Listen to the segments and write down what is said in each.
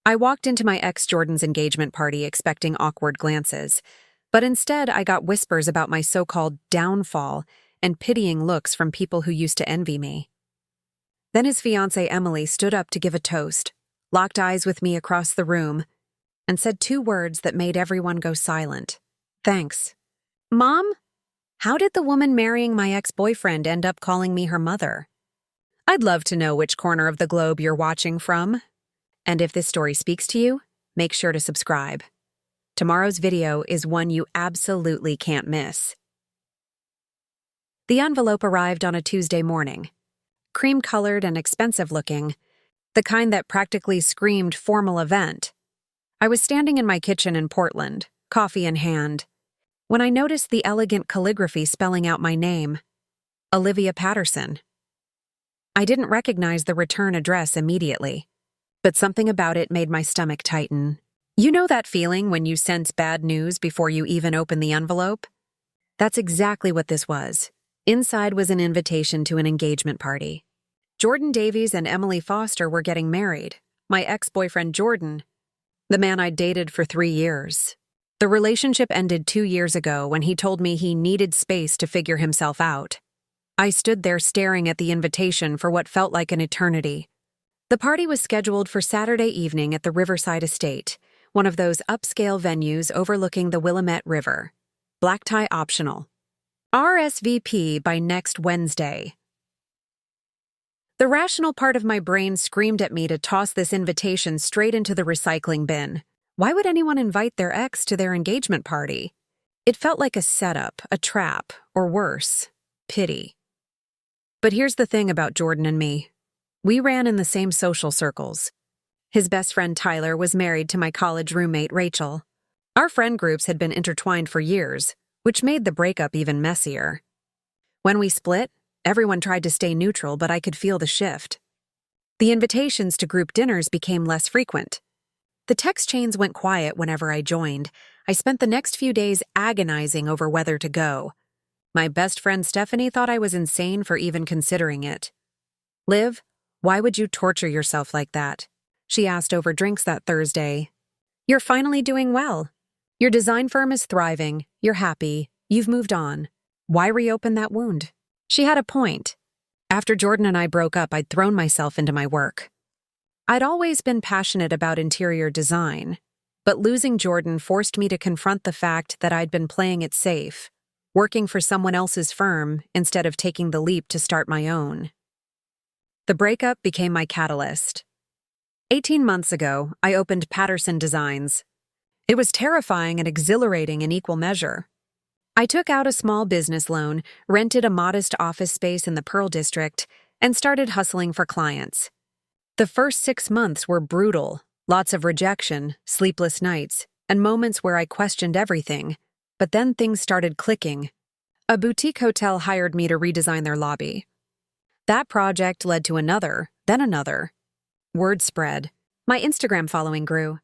I walked into my ex Jordan's engagement party expecting awkward glances, but instead I got whispers about my so-called downfall and pitying looks from people who used to envy me. Then his fiancée Emily stood up to give a toast, locked eyes with me across the room, and said two words that made everyone go silent. Thanks. Mom? How did the woman marrying my ex-boyfriend end up calling me her mother? I'd love to know which corner of the globe you're watching from. And if this story speaks to you, make sure to subscribe. Tomorrow's video is one you absolutely can't miss. The envelope arrived on a Tuesday morning. Cream-colored and expensive-looking, the kind that practically screamed formal event. I was standing in my kitchen in Portland, coffee in hand, when I noticed the elegant calligraphy spelling out my name, Olivia Patterson. I didn't recognize the return address immediately, but something about it made my stomach tighten. You know that feeling when you sense bad news before you even open the envelope? That's exactly what this was. Inside was an invitation to an engagement party. Jordan Davies and Emily Foster were getting married. My ex-boyfriend Jordan, the man I'd dated for 3 years. The relationship ended 2 years ago when he told me he needed space to figure himself out. I stood there staring at the invitation for what felt like an eternity. The party was scheduled for Saturday evening at the Riverside Estate, one of those upscale venues overlooking the Willamette River. Black tie optional. RSVP by next Wednesday. The rational part of my brain screamed at me to toss this invitation straight into the recycling bin. Why would anyone invite their ex to their engagement party? It felt like a setup, a trap, or worse, pity. But here's the thing about Jordan and me. We ran in the same social circles. His best friend Tyler was married to my college roommate Rachel. Our friend groups had been intertwined for years, which made the breakup even messier. When we split, everyone tried to stay neutral, but I could feel the shift. The invitations to group dinners became less frequent. The text chains went quiet whenever I joined. I spent the next few days agonizing over whether to go. My best friend Stephanie thought I was insane for even considering it. Liv, why would you torture yourself like that? She asked over drinks that Thursday. You're finally doing well. Your design firm is thriving, you're happy, you've moved on. Why reopen that wound? She had a point. After Jordan and I broke up, I'd thrown myself into my work. I'd always been passionate about interior design, but losing Jordan forced me to confront the fact that I'd been playing it safe, working for someone else's firm instead of taking the leap to start my own. The breakup became my catalyst. 18 months ago, I opened Patterson Designs. It was terrifying and exhilarating in equal measure. I took out a small business loan, rented a modest office space in the Pearl District, and started hustling for clients. The first 6 months were brutal, lots of rejection, sleepless nights, and moments where I questioned everything. But then things started clicking. A boutique hotel hired me to redesign their lobby. That project led to another, then another. Word spread. My Instagram following grew.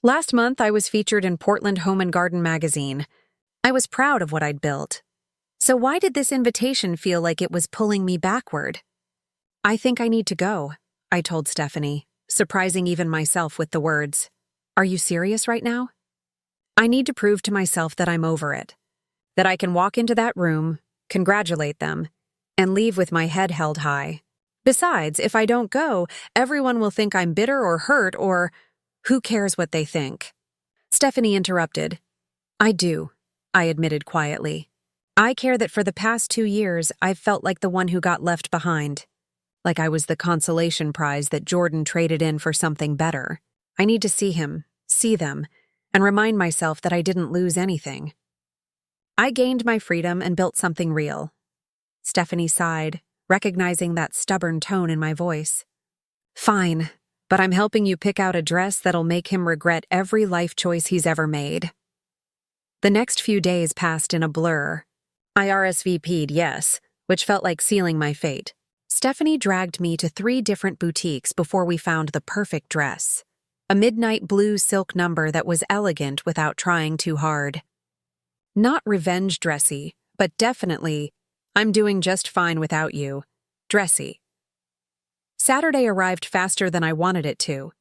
Last month, I was featured in Portland Home and Garden magazine. I was proud of what I'd built. So why did this invitation feel like it was pulling me backward? I think I need to go, I told Stephanie, surprising even myself with the words. Are you serious right now? I need to prove to myself that I'm over it. That I can walk into that room, congratulate them, and leave with my head held high. Besides, if I don't go, everyone will think I'm bitter or hurt or who cares what they think? Stephanie interrupted. I do, I admitted quietly. I care that for the past 2 years, I've felt like the one who got left behind. Like I was the consolation prize that Jordan traded in for something better. I need to see him, see them, and remind myself that I didn't lose anything. I gained my freedom and built something real. Stephanie sighed, recognizing that stubborn tone in my voice. Fine, but I'm helping you pick out a dress that'll make him regret every life choice he's ever made. The next few days passed in a blur. I RSVP'd yes, which felt like sealing my fate. Stephanie dragged me to 3 different boutiques before we found the perfect dress. A midnight blue silk number that was elegant without trying too hard. Not revenge dressy, but definitely, I'm doing just fine without you, dressy. Saturday arrived faster than I wanted it to.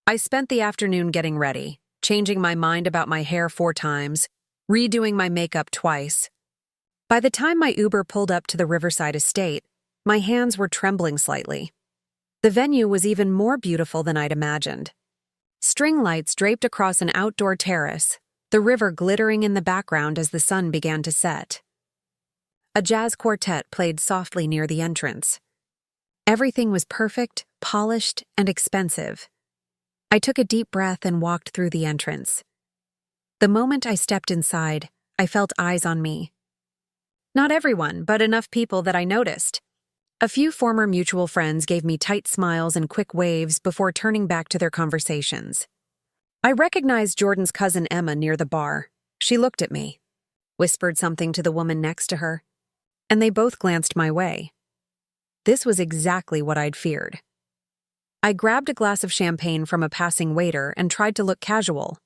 I spent the afternoon getting ready, changing my mind about my hair 4 times, redoing my makeup twice. By the time my Uber pulled up to the Riverside estate, my hands were trembling slightly. The venue was even more beautiful than I'd imagined. String lights draped across an outdoor terrace, the river glittering in the background as the sun began to set. A jazz quartet played softly near the entrance. Everything was perfect, polished, and expensive. I took a deep breath and walked through the entrance. The moment I stepped inside, I felt eyes on me. Not everyone, but enough people that I noticed. A few former mutual friends gave me tight smiles and quick waves before turning back to their conversations. I recognized Jordan's cousin Emma near the bar. She looked at me, whispered something to the woman next to her, and they both glanced my way. This was exactly what I'd feared. I grabbed a glass of champagne from a passing waiter and tried to look casual,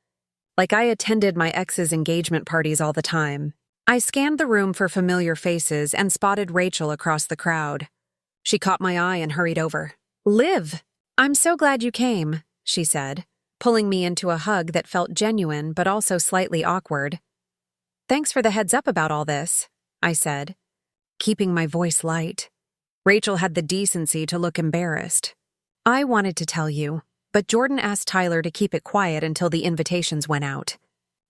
like I attended my ex's engagement parties all the time. I scanned the room for familiar faces and spotted Rachel across the crowd. She caught my eye and hurried over. "Liv, I'm so glad you came," she said, pulling me into a hug that felt genuine but also slightly awkward. "Thanks for the heads up about all this," I said, keeping my voice light. Rachel had the decency to look embarrassed. "I wanted to tell you, but Jordan asked Tyler to keep it quiet until the invitations went out."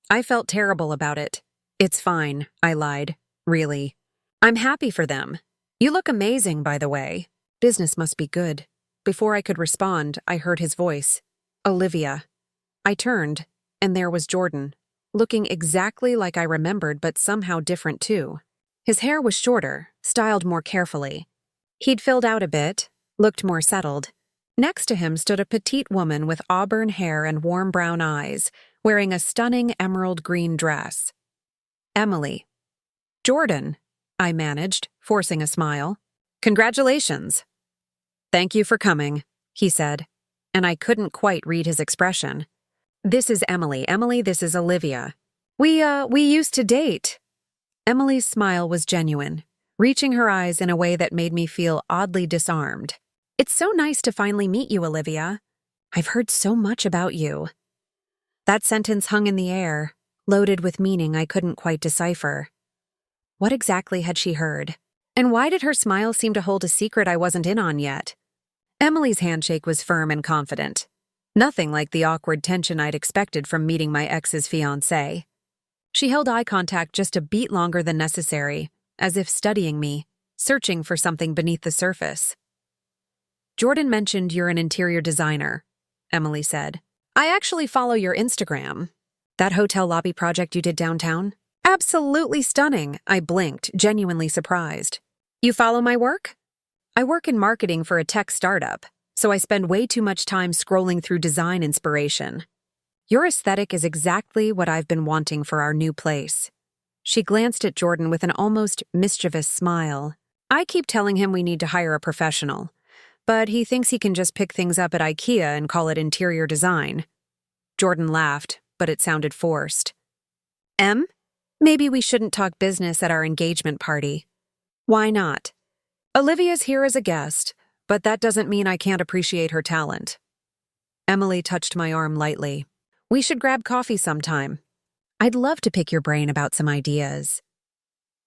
I felt terrible about it. "It's fine," I lied. "Really. I'm happy for them. You look amazing, by the way. Business must be good." Before I could respond, I heard his voice. "Olivia." I turned, and there was Jordan, looking exactly like I remembered but somehow different too. His hair was shorter, styled more carefully. He'd filled out a bit, looked more settled. Next to him stood a petite woman with auburn hair and warm brown eyes, wearing a stunning emerald green dress. "Emily." "Jordan," I managed, forcing a smile. "Congratulations." "Thank you for coming," he said, and I couldn't quite read his expression. "This is Emily. Emily, this is Olivia. We used to date." Emily's smile was genuine, reaching her eyes in a way that made me feel oddly disarmed. "It's so nice to finally meet you, Olivia. I've heard so much about you." That sentence hung in the air, loaded with meaning I couldn't quite decipher. What exactly had she heard? And why did her smile seem to hold a secret I wasn't in on yet? Emily's handshake was firm and confident. Nothing like the awkward tension I'd expected from meeting my ex's fiancée. She held eye contact just a beat longer than necessary, as if studying me, searching for something beneath the surface. "Jordan mentioned you're an interior designer," Emily said. "I actually follow your Instagram. That hotel lobby project you did downtown? Absolutely stunning." I blinked, genuinely surprised. "You follow my work?" "I work in marketing for a tech startup, so I spend way too much time scrolling through design inspiration. Your aesthetic is exactly what I've been wanting for our new place." She glanced at Jordan with an almost mischievous smile. "I keep telling him we need to hire a professional, but he thinks he can just pick things up at IKEA and call it interior design." Jordan laughed, but it sounded forced. "Em, maybe we shouldn't talk business at our engagement party." "Why not?" "Olivia's here as a guest, but that doesn't mean I can't appreciate her talent." Emily touched my arm lightly. "We should grab coffee sometime. I'd love to pick your brain about some ideas."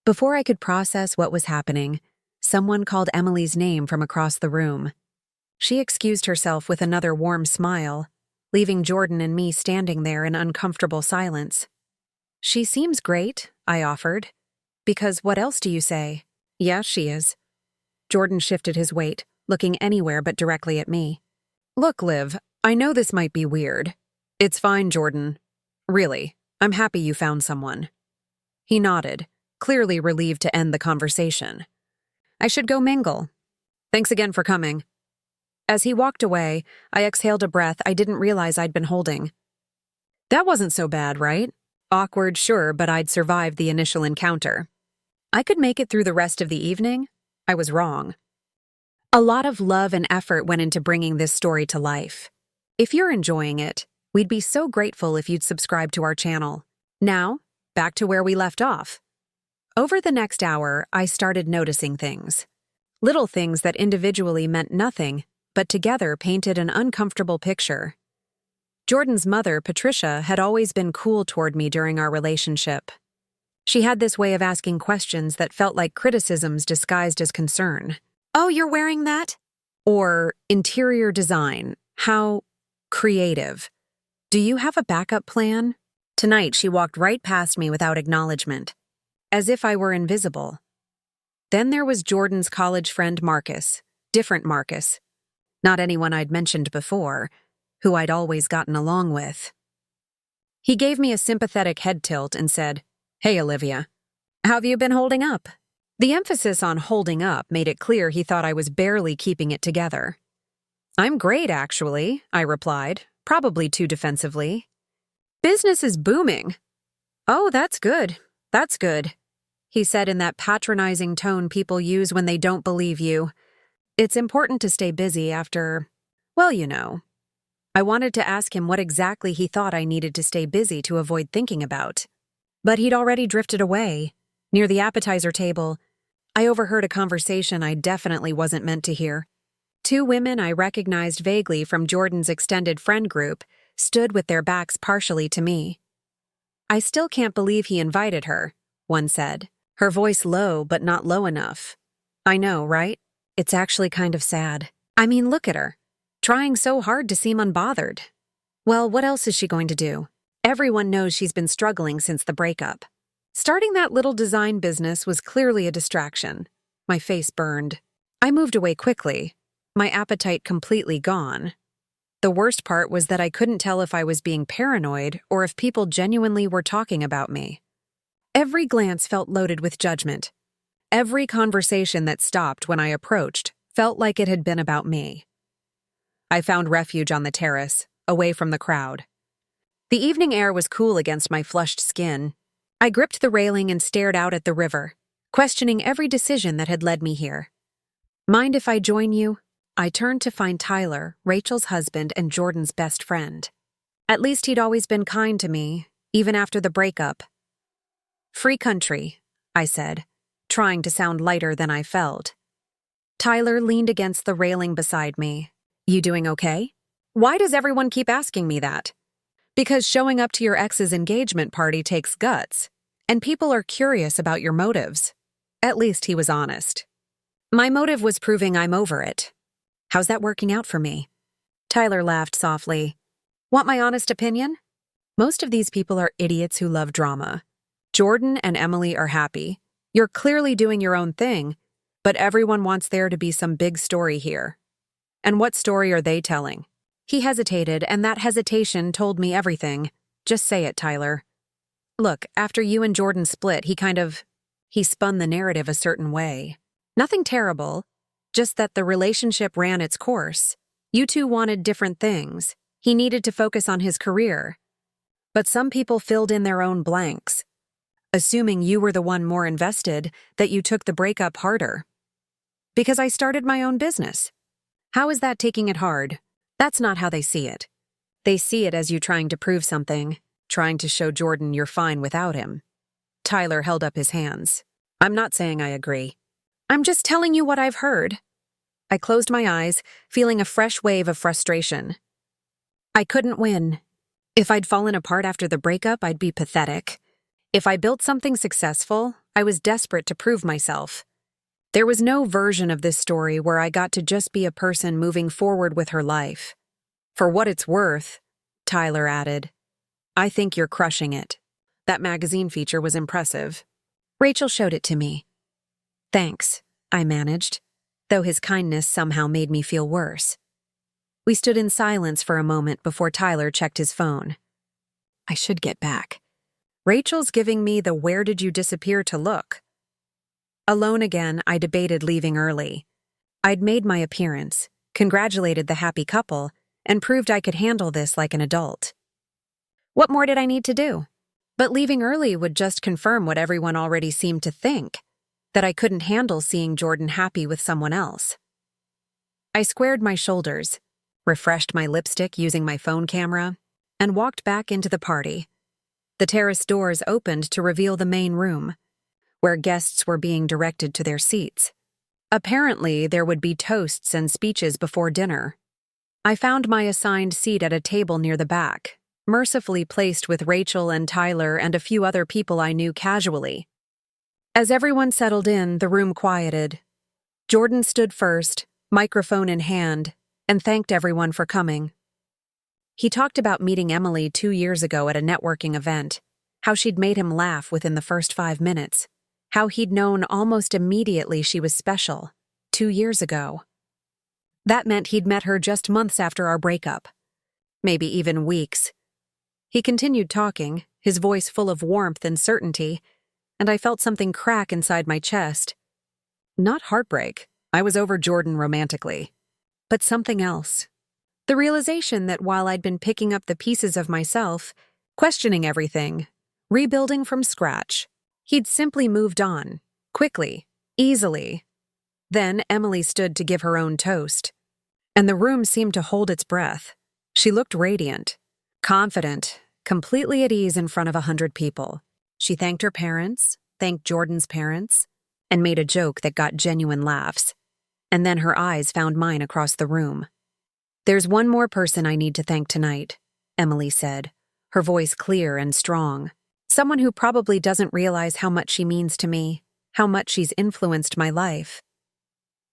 Before I could process what was happening, someone called Emily's name from across the room. She excused herself with another warm smile, leaving Jordan and me standing there in uncomfortable silence. "She seems great," I offered. "Because what else do you say?" "Yeah, she is." Jordan shifted his weight, looking anywhere but directly at me. "Look, Liv, I know this might be weird." "It's fine, Jordan. Really, I'm happy you found someone." He nodded, clearly relieved to end the conversation. "I should go mingle. Thanks again for coming." As he walked away, I exhaled a breath I didn't realize I'd been holding. That wasn't so bad, right? Awkward, sure, but I'd survived the initial encounter. I could make it through the rest of the evening. I was wrong. A lot of love and effort went into bringing this story to life. If you're enjoying it, we'd be so grateful if you'd subscribe to our channel. Now, back to where we left off. Over the next hour, I started noticing things. Little things that individually meant nothing, but together painted an uncomfortable picture. Jordan's mother, Patricia, had always been cool toward me during our relationship. She had this way of asking questions that felt like criticisms disguised as concern. "Oh, you're wearing that?" Or, "Interior design. How creative. Do you have a backup plan?" Tonight, she walked right past me without acknowledgement, as if I were invisible. Then there was Jordan's college friend Marcus, different Marcus, not anyone I'd mentioned before, who I'd always gotten along with. He gave me a sympathetic head tilt and said, "Hey, Olivia. How have you been holding up?" The emphasis on holding up made it clear he thought I was barely keeping it together. "I'm great, actually," I replied, probably too defensively. "Business is booming." "Oh, that's good. That's good," he said in that patronizing tone people use when they don't believe you. It's important to stay busy after, well, you know. I wanted to ask him what exactly he thought I needed to stay busy to avoid thinking about. But he'd already drifted away. Near the appetizer table, I overheard a conversation I definitely wasn't meant to hear. Two women I recognized vaguely from Jordan's extended friend group stood with their backs partially to me. "I still can't believe he invited her," one said, her voice low but not low enough. "I know, right? It's actually kind of sad. I mean, look at her, trying so hard to seem unbothered." Well, what else is she going to do? Everyone knows she's been struggling since the breakup. Starting that little design business was clearly a distraction. My face burned. I moved away quickly, my appetite completely gone. The worst part was that I couldn't tell if I was being paranoid or if people genuinely were talking about me. Every glance felt loaded with judgment. Every conversation that stopped when I approached felt like it had been about me. I found refuge on the terrace, away from the crowd. The evening air was cool against my flushed skin. I gripped the railing and stared out at the river, questioning every decision that had led me here. "Mind if I join you?" I turned to find Tyler, Rachel's husband and Jordan's best friend. At least he'd always been kind to me, even after the breakup. "Free country," I said, trying to sound lighter than I felt. Tyler leaned against the railing beside me. "You doing okay?" "Why does everyone keep asking me that?" "Because showing up to your ex's engagement party takes guts, and people are curious about your motives." At least he was honest. My motive was proving I'm over it. "How's that working out for me?" Tyler laughed softly. "Want my honest opinion? Most of these people are idiots who love drama. Jordan and Emily are happy. You're clearly doing your own thing, but everyone wants there to be some big story here. And what story are they telling?" He hesitated, and that hesitation told me everything. "Just say it, Tyler." "Look, after you and Jordan split, he spun the narrative a certain way. Nothing terrible, just that the relationship ran its course. You two wanted different things. He needed to focus on his career. But some people filled in their own blanks, assuming you were the one more invested, that you took the breakup harder. Because I started my own business. How is that taking it hard? That's not how they see it. They see it as you trying to prove something, trying to show Jordan you're fine without him." Tyler held up his hands. "I'm not saying I agree. I'm just telling you what I've heard." I closed my eyes, feeling a fresh wave of frustration. I couldn't win. If I'd fallen apart after the breakup, I'd be pathetic. If I built something successful, I was desperate to prove myself. There was no version of this story where I got to just be a person moving forward with her life. "For what it's worth," Tyler added, "I think you're crushing it. That magazine feature was impressive." "Rachel showed it to me." "Thanks," I managed, though his kindness somehow made me feel worse. We stood in silence for a moment before Tyler checked his phone. I should get back. Rachel's giving me the "where did you disappear" to look. Alone again, I debated leaving early. I'd made my appearance, congratulated the happy couple, and proved I could handle this like an adult. What more did I need to do? But leaving early would just confirm what everyone already seemed to think, that I couldn't handle seeing Jordan happy with someone else. I squared my shoulders, refreshed my lipstick using my phone camera, and walked back into the party. The terrace doors opened to reveal the main room, where guests were being directed to their seats. Apparently, there would be toasts and speeches before dinner. I found my assigned seat at a table near the back, mercifully placed with Rachel and Tyler and a few other people I knew casually. As everyone settled in, the room quieted. Jordan stood first, microphone in hand, and thanked everyone for coming. He talked about meeting Emily 2 years ago at a networking event, how she'd made him laugh within the first 5 minutes, how he'd known almost immediately she was special, 2 years ago. That meant he'd met her just months after our breakup, maybe even weeks. He continued talking, his voice full of warmth and certainty, and I felt something crack inside my chest. Not heartbreak, I was over Jordan romantically, but something else. The realization that while I'd been picking up the pieces of myself, questioning everything, rebuilding from scratch, he'd simply moved on, quickly, easily. Then Emily stood to give her own toast, and the room seemed to hold its breath. She looked radiant, confident, completely at ease in front of 100 people. She thanked her parents, thanked Jordan's parents, and made a joke that got genuine laughs. And then her eyes found mine across the room. "There's one more person I need to thank tonight," Emily said, her voice clear and strong. "Someone who probably doesn't realize how much she means to me, how much she's influenced my life."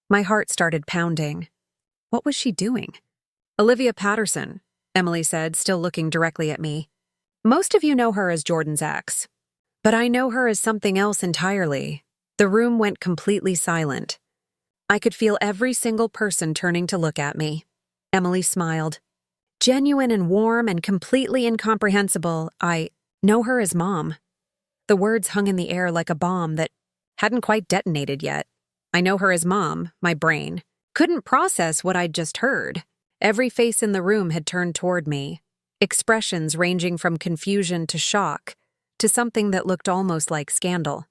My heart started pounding. What was she doing? "Olivia Patterson," Emily said, still looking directly at me. "Most of you know her as Jordan's ex, but I know her as something else entirely." The room went completely silent. I could feel every single person turning to look at me. Emily smiled. "Genuine and warm and completely incomprehensible, I know her as Mom." The words hung in the air like a bomb that hadn't quite detonated yet. I know her as Mom, my brain couldn't process what I'd just heard. Every face in the room had turned toward me, expressions ranging from confusion to shock, to something that looked almost like scandal.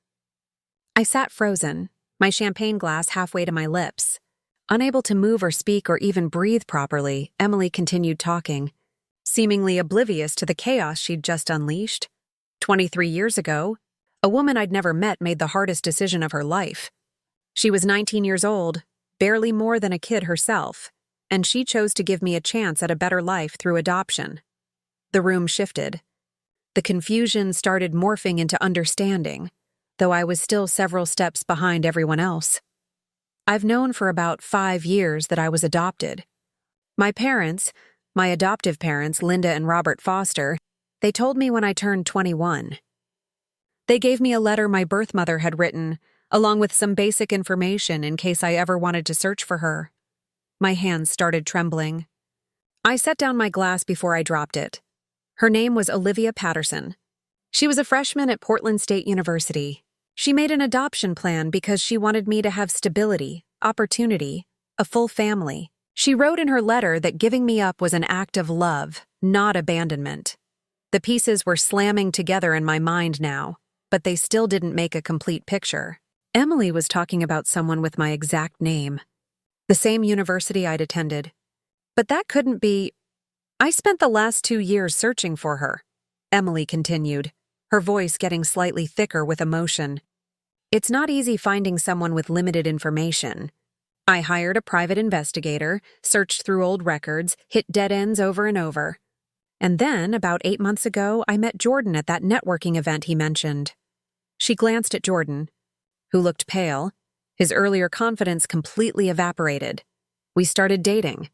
I sat frozen, my champagne glass halfway to my lips. Unable to move or speak or even breathe properly, Emily continued talking, seemingly oblivious to the chaos she'd just unleashed. 23 years ago, a woman I'd never met made the hardest decision of her life. She was 19 years old, barely more than a kid herself, and she chose to give me a chance at a better life through adoption. The room shifted. The confusion started morphing into understanding, though I was still several steps behind everyone else. I've known for about 5 years that I was adopted. My parents, my adoptive parents, Linda and Robert Foster, they told me when I turned 21. They gave me a letter my birth mother had written, along with some basic information in case I ever wanted to search for her. My hands started trembling. I set down my glass before I dropped it. Her name was Olivia Patterson. She was a freshman at Portland State University. She made an adoption plan because she wanted me to have stability, opportunity, a full family. She wrote in her letter that giving me up was an act of love, not abandonment. The pieces were slamming together in my mind now, but they still didn't make a complete picture. Emily was talking about someone with my exact name, the same university I'd attended. But that couldn't be. I spent the last 2 years searching for her, Emily continued, her voice getting slightly thicker with emotion. It's not easy finding someone with limited information. I hired a private investigator, searched through old records, hit dead ends over and over. And then, about 8 months ago, I met Jordan at that networking event he mentioned. She glanced at Jordan, who looked pale. His earlier confidence completely evaporated. We started dating.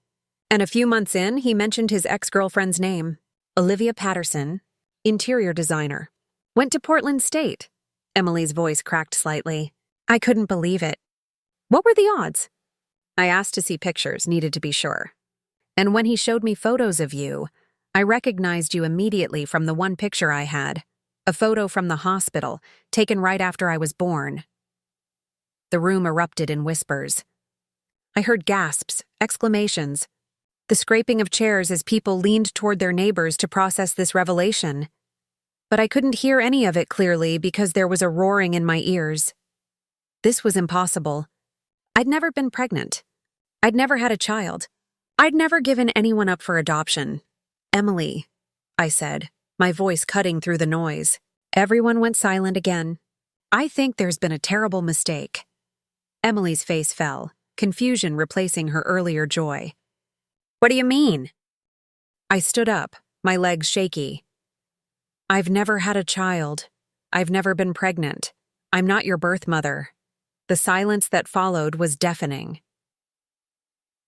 And a few months in, he mentioned his ex-girlfriend's name, Olivia Patterson, interior designer. Went to Portland State. Emily's voice cracked slightly. I couldn't believe it. What were the odds? I asked to see pictures, needed to be sure. And when he showed me photos of you, I recognized you immediately from the one picture I had, a photo from the hospital, taken right after I was born. The room erupted in whispers. I heard gasps, exclamations, the scraping of chairs as people leaned toward their neighbors to process this revelation. But I couldn't hear any of it clearly because there was a roaring in my ears. This was impossible. I'd never been pregnant. I'd never had a child. I'd never given anyone up for adoption. Emily, I said, my voice cutting through the noise. Everyone went silent again. I think there's been a terrible mistake. Emily's face fell, confusion replacing her earlier joy. What do you mean? I stood up, my legs shaky. I've never had a child. I've never been pregnant. I'm not your birth mother. The silence that followed was deafening.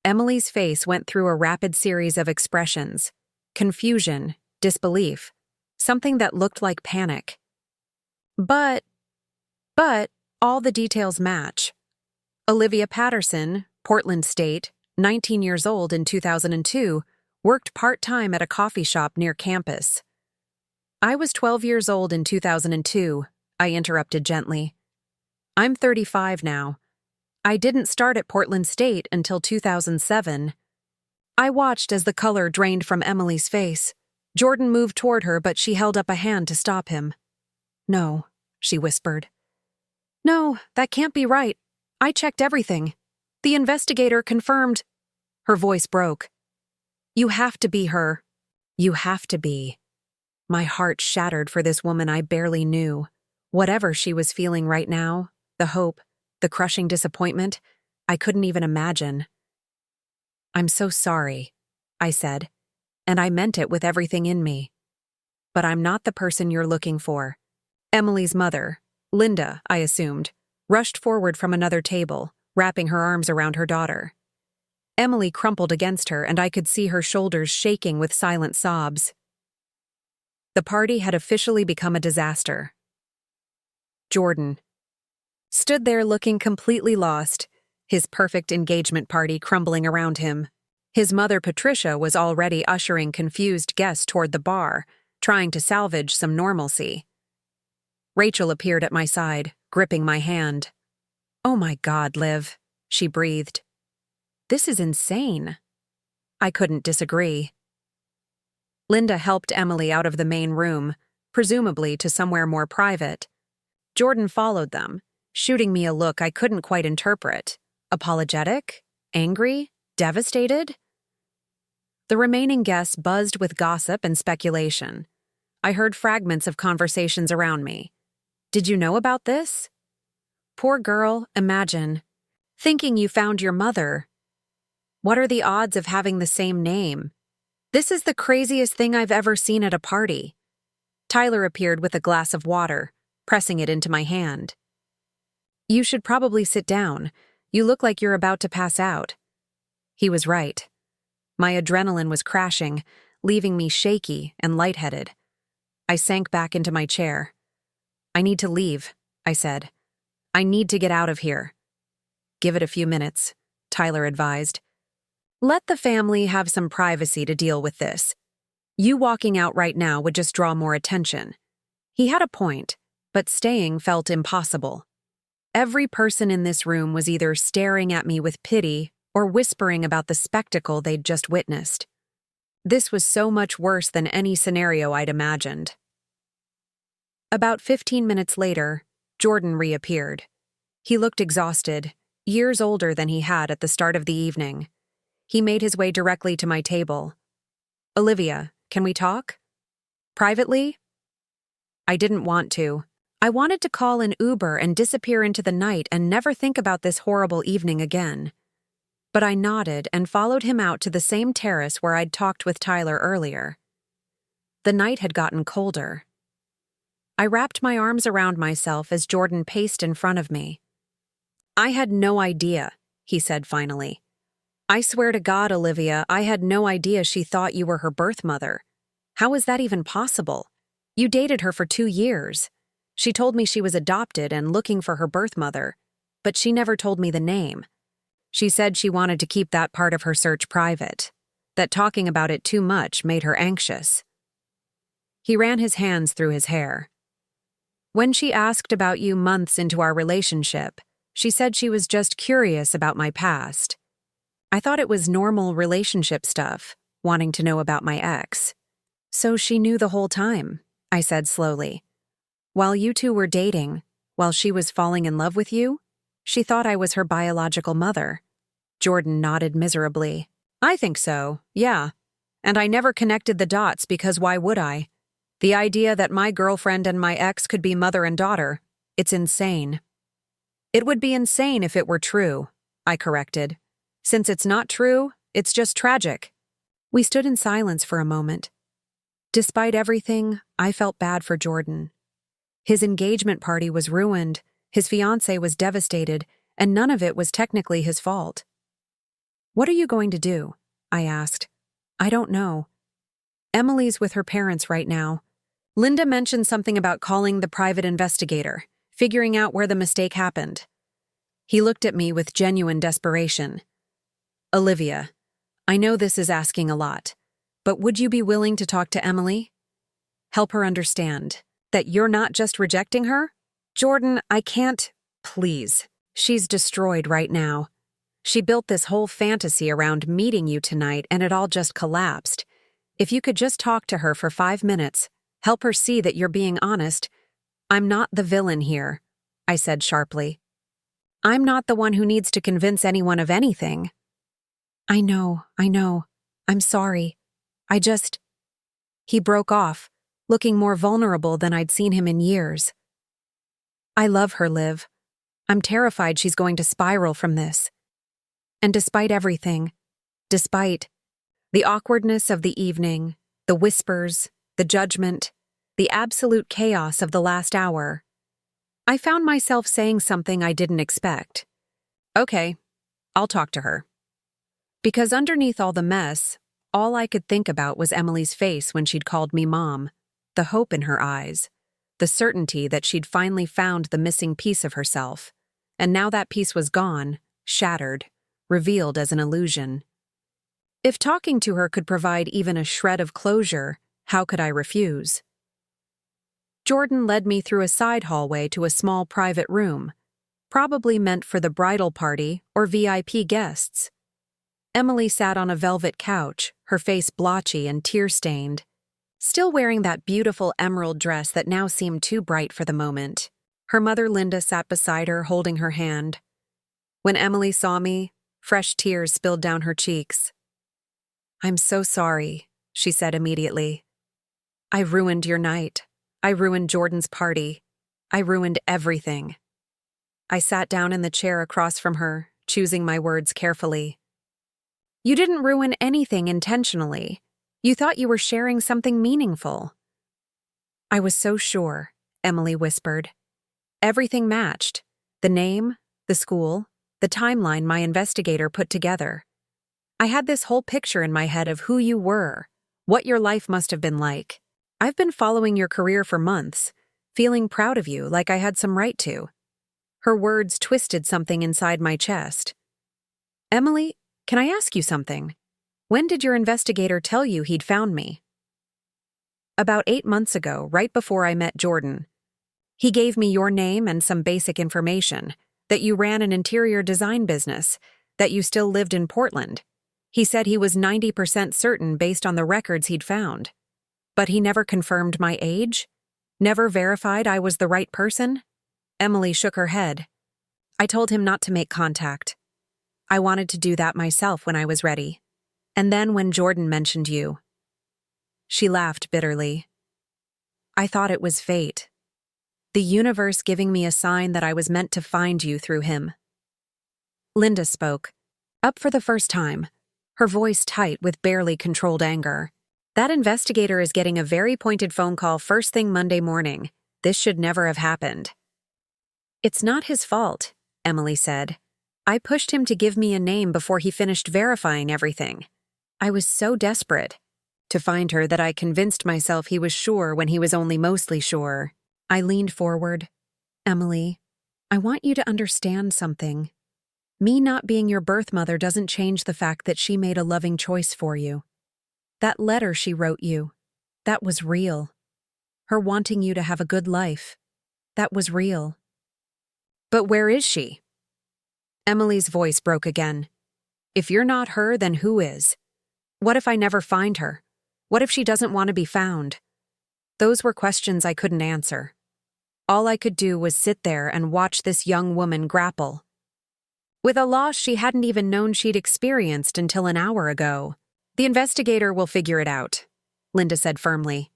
Emily's face went through a rapid series of expressions: confusion, disbelief, something that looked like panic. But, all the details match. Olivia Patterson, Portland State, 19 years old in 2002, worked part-time at a coffee shop near campus. I was 12 years old in 2002, I interrupted gently. I'm 35 now. I didn't start at Portland State until 2007. I watched as the color drained from Emily's face. Jordan moved toward her, but she held up a hand to stop him. No, she whispered. No, that can't be right. I checked everything. The investigator confirmed. Her voice broke. You have to be her. You have to be. My heart shattered for this woman I barely knew. Whatever she was feeling right now, the hope, the crushing disappointment, I couldn't even imagine. I'm so sorry, I said, and I meant it with everything in me. But I'm not the person you're looking for. Emily's mother, Linda, I assumed, rushed forward from another table, wrapping her arms around her daughter. Emily crumpled against her, and I could see her shoulders shaking with silent sobs. The party had officially become a disaster. Jordan stood there looking completely lost, his perfect engagement party crumbling around him. His mother, Patricia, was already ushering confused guests toward the bar, trying to salvage some normalcy. Rachel appeared at my side, gripping my hand. Oh my God, Liv, she breathed. This is insane. I couldn't disagree. Linda helped Emily out of the main room, presumably to somewhere more private. Jordan followed them, shooting me a look I couldn't quite interpret. Apologetic? Angry? Devastated? The remaining guests buzzed with gossip and speculation. I heard fragments of conversations around me. Did you know about this? Poor girl, imagine. Thinking you found your mother. What are the odds of having the same name? This is the craziest thing I've ever seen at a party. Tyler appeared with a glass of water, pressing it into my hand. You should probably sit down. You look like you're about to pass out. He was right. My adrenaline was crashing, leaving me shaky and lightheaded. I sank back into my chair. I need to leave, I said. I need to get out of here. Give it a few minutes, Tyler advised. Let the family have some privacy to deal with this. You walking out right now would just draw more attention. He had a point, but staying felt impossible. Every person in this room was either staring at me with pity or whispering about the spectacle they'd just witnessed. This was so much worse than any scenario I'd imagined. About 15 minutes later, Jordan reappeared. He looked exhausted, years older than he had at the start of the evening. He made his way directly to my table. Olivia, can we talk? Privately? I didn't want to. I wanted to call an Uber and disappear into the night and never think about this horrible evening again. But I nodded and followed him out to the same terrace where I'd talked with Tyler earlier. The night had gotten colder. I wrapped my arms around myself as Jordan paced in front of me. I had no idea, he said finally. I swear to God, Olivia, I had no idea she thought you were her birth mother. How is that even possible? You dated her for 2 years. She told me she was adopted and looking for her birth mother, but she never told me the name. She said she wanted to keep that part of her search private, that talking about it too much made her anxious. He ran his hands through his hair. When she asked about you months into our relationship, she said she was just curious about my past. I thought it was normal relationship stuff, wanting to know about my ex. So she knew the whole time, I said slowly. While you two were dating, while she was falling in love with you, she thought I was her biological mother. Jordan nodded miserably. I think so, yeah. And I never connected the dots because why would I? The idea that my girlfriend and my ex could be mother and daughter, it's insane. It would be insane if it were true, I corrected. Since it's not true, it's just tragic. We stood in silence for a moment. Despite everything, I felt bad for Jordan. His engagement party was ruined, his fiancée was devastated, and none of it was technically his fault. "What are you going to do?" I asked. "I don't know. Emily's with her parents right now. Linda mentioned something about calling the private investigator, figuring out where the mistake happened." He looked at me with genuine desperation. "Olivia, I know this is asking a lot, but would you be willing to talk to Emily? Help her understand that you're not just rejecting her? Jordan, I can't. Please. She's destroyed right now. She built this whole fantasy around meeting you tonight, and it all just collapsed. If you could just talk to her for 5 minutes, help her see that you're being honest." "I'm not the villain here," I said sharply. "I'm not the one who needs to convince anyone of anything." I know. I'm sorry. He broke off, looking more vulnerable than I'd seen him in years. "I love her, Liv. I'm terrified she's going to spiral from this. And despite everything, despite the awkwardness of the evening, the whispers, the judgment, the absolute chaos of the last hour, I found myself saying something I didn't expect. Okay, I'll talk to her." Because underneath all the mess, all I could think about was Emily's face when she'd called me Mom, the hope in her eyes, the certainty that she'd finally found the missing piece of herself, and now that piece was gone, shattered, revealed as an illusion. If talking to her could provide even a shred of closure, how could I refuse? Jordan led me through a side hallway to a small private room, probably meant for the bridal party or VIP guests. Emily sat on a velvet couch, her face blotchy and tear-stained, still wearing that beautiful emerald dress that now seemed too bright for the moment. Her mother Linda sat beside her, holding her hand. When Emily saw me, fresh tears spilled down her cheeks. "I'm so sorry," she said immediately. "I ruined your night. I ruined Jordan's party. I ruined everything." I sat down in the chair across from her, choosing my words carefully. "You didn't ruin anything intentionally. You thought you were sharing something meaningful." "I was so sure," Emily whispered. "Everything matched. The name, the school, the timeline my investigator put together. I had this whole picture in my head of who you were, what your life must have been like. I've been following your career for months, feeling proud of you like I had some right to." Her words twisted something inside my chest. "Emily, can I ask you something? When did your investigator tell you he'd found me?" "About 8 months ago, right before I met Jordan. He gave me your name and some basic information, that you ran an interior design business, that you still lived in Portland. He said he was 90% certain based on the records he'd found. But he never confirmed my age? Never verified I was the right person?" Emily shook her head. "I told him not to make contact. I wanted to do that myself when I was ready. And then when Jordan mentioned you." She laughed bitterly. "I thought it was fate. The universe giving me a sign that I was meant to find you through him." Linda spoke, up for the first time, her voice tight with barely controlled anger. "That investigator is getting a very pointed phone call first thing Monday morning. This should never have happened." "It's not his fault," Emily said. "I pushed him to give me a name before he finished verifying everything. I was so desperate to find her that I convinced myself he was sure when he was only mostly sure." I leaned forward. "Emily, I want you to understand something. Me not being your birth mother doesn't change the fact that she made a loving choice for you. That letter she wrote you, that was real. Her wanting you to have a good life, that was real." "But where is she?" Emily's voice broke again. "If you're not her, then who is? What if I never find her? What if she doesn't want to be found?" Those were questions I couldn't answer. All I could do was sit there and watch this young woman grapple with a loss she hadn't even known she'd experienced until an hour ago. "The investigator will figure it out," Linda said firmly.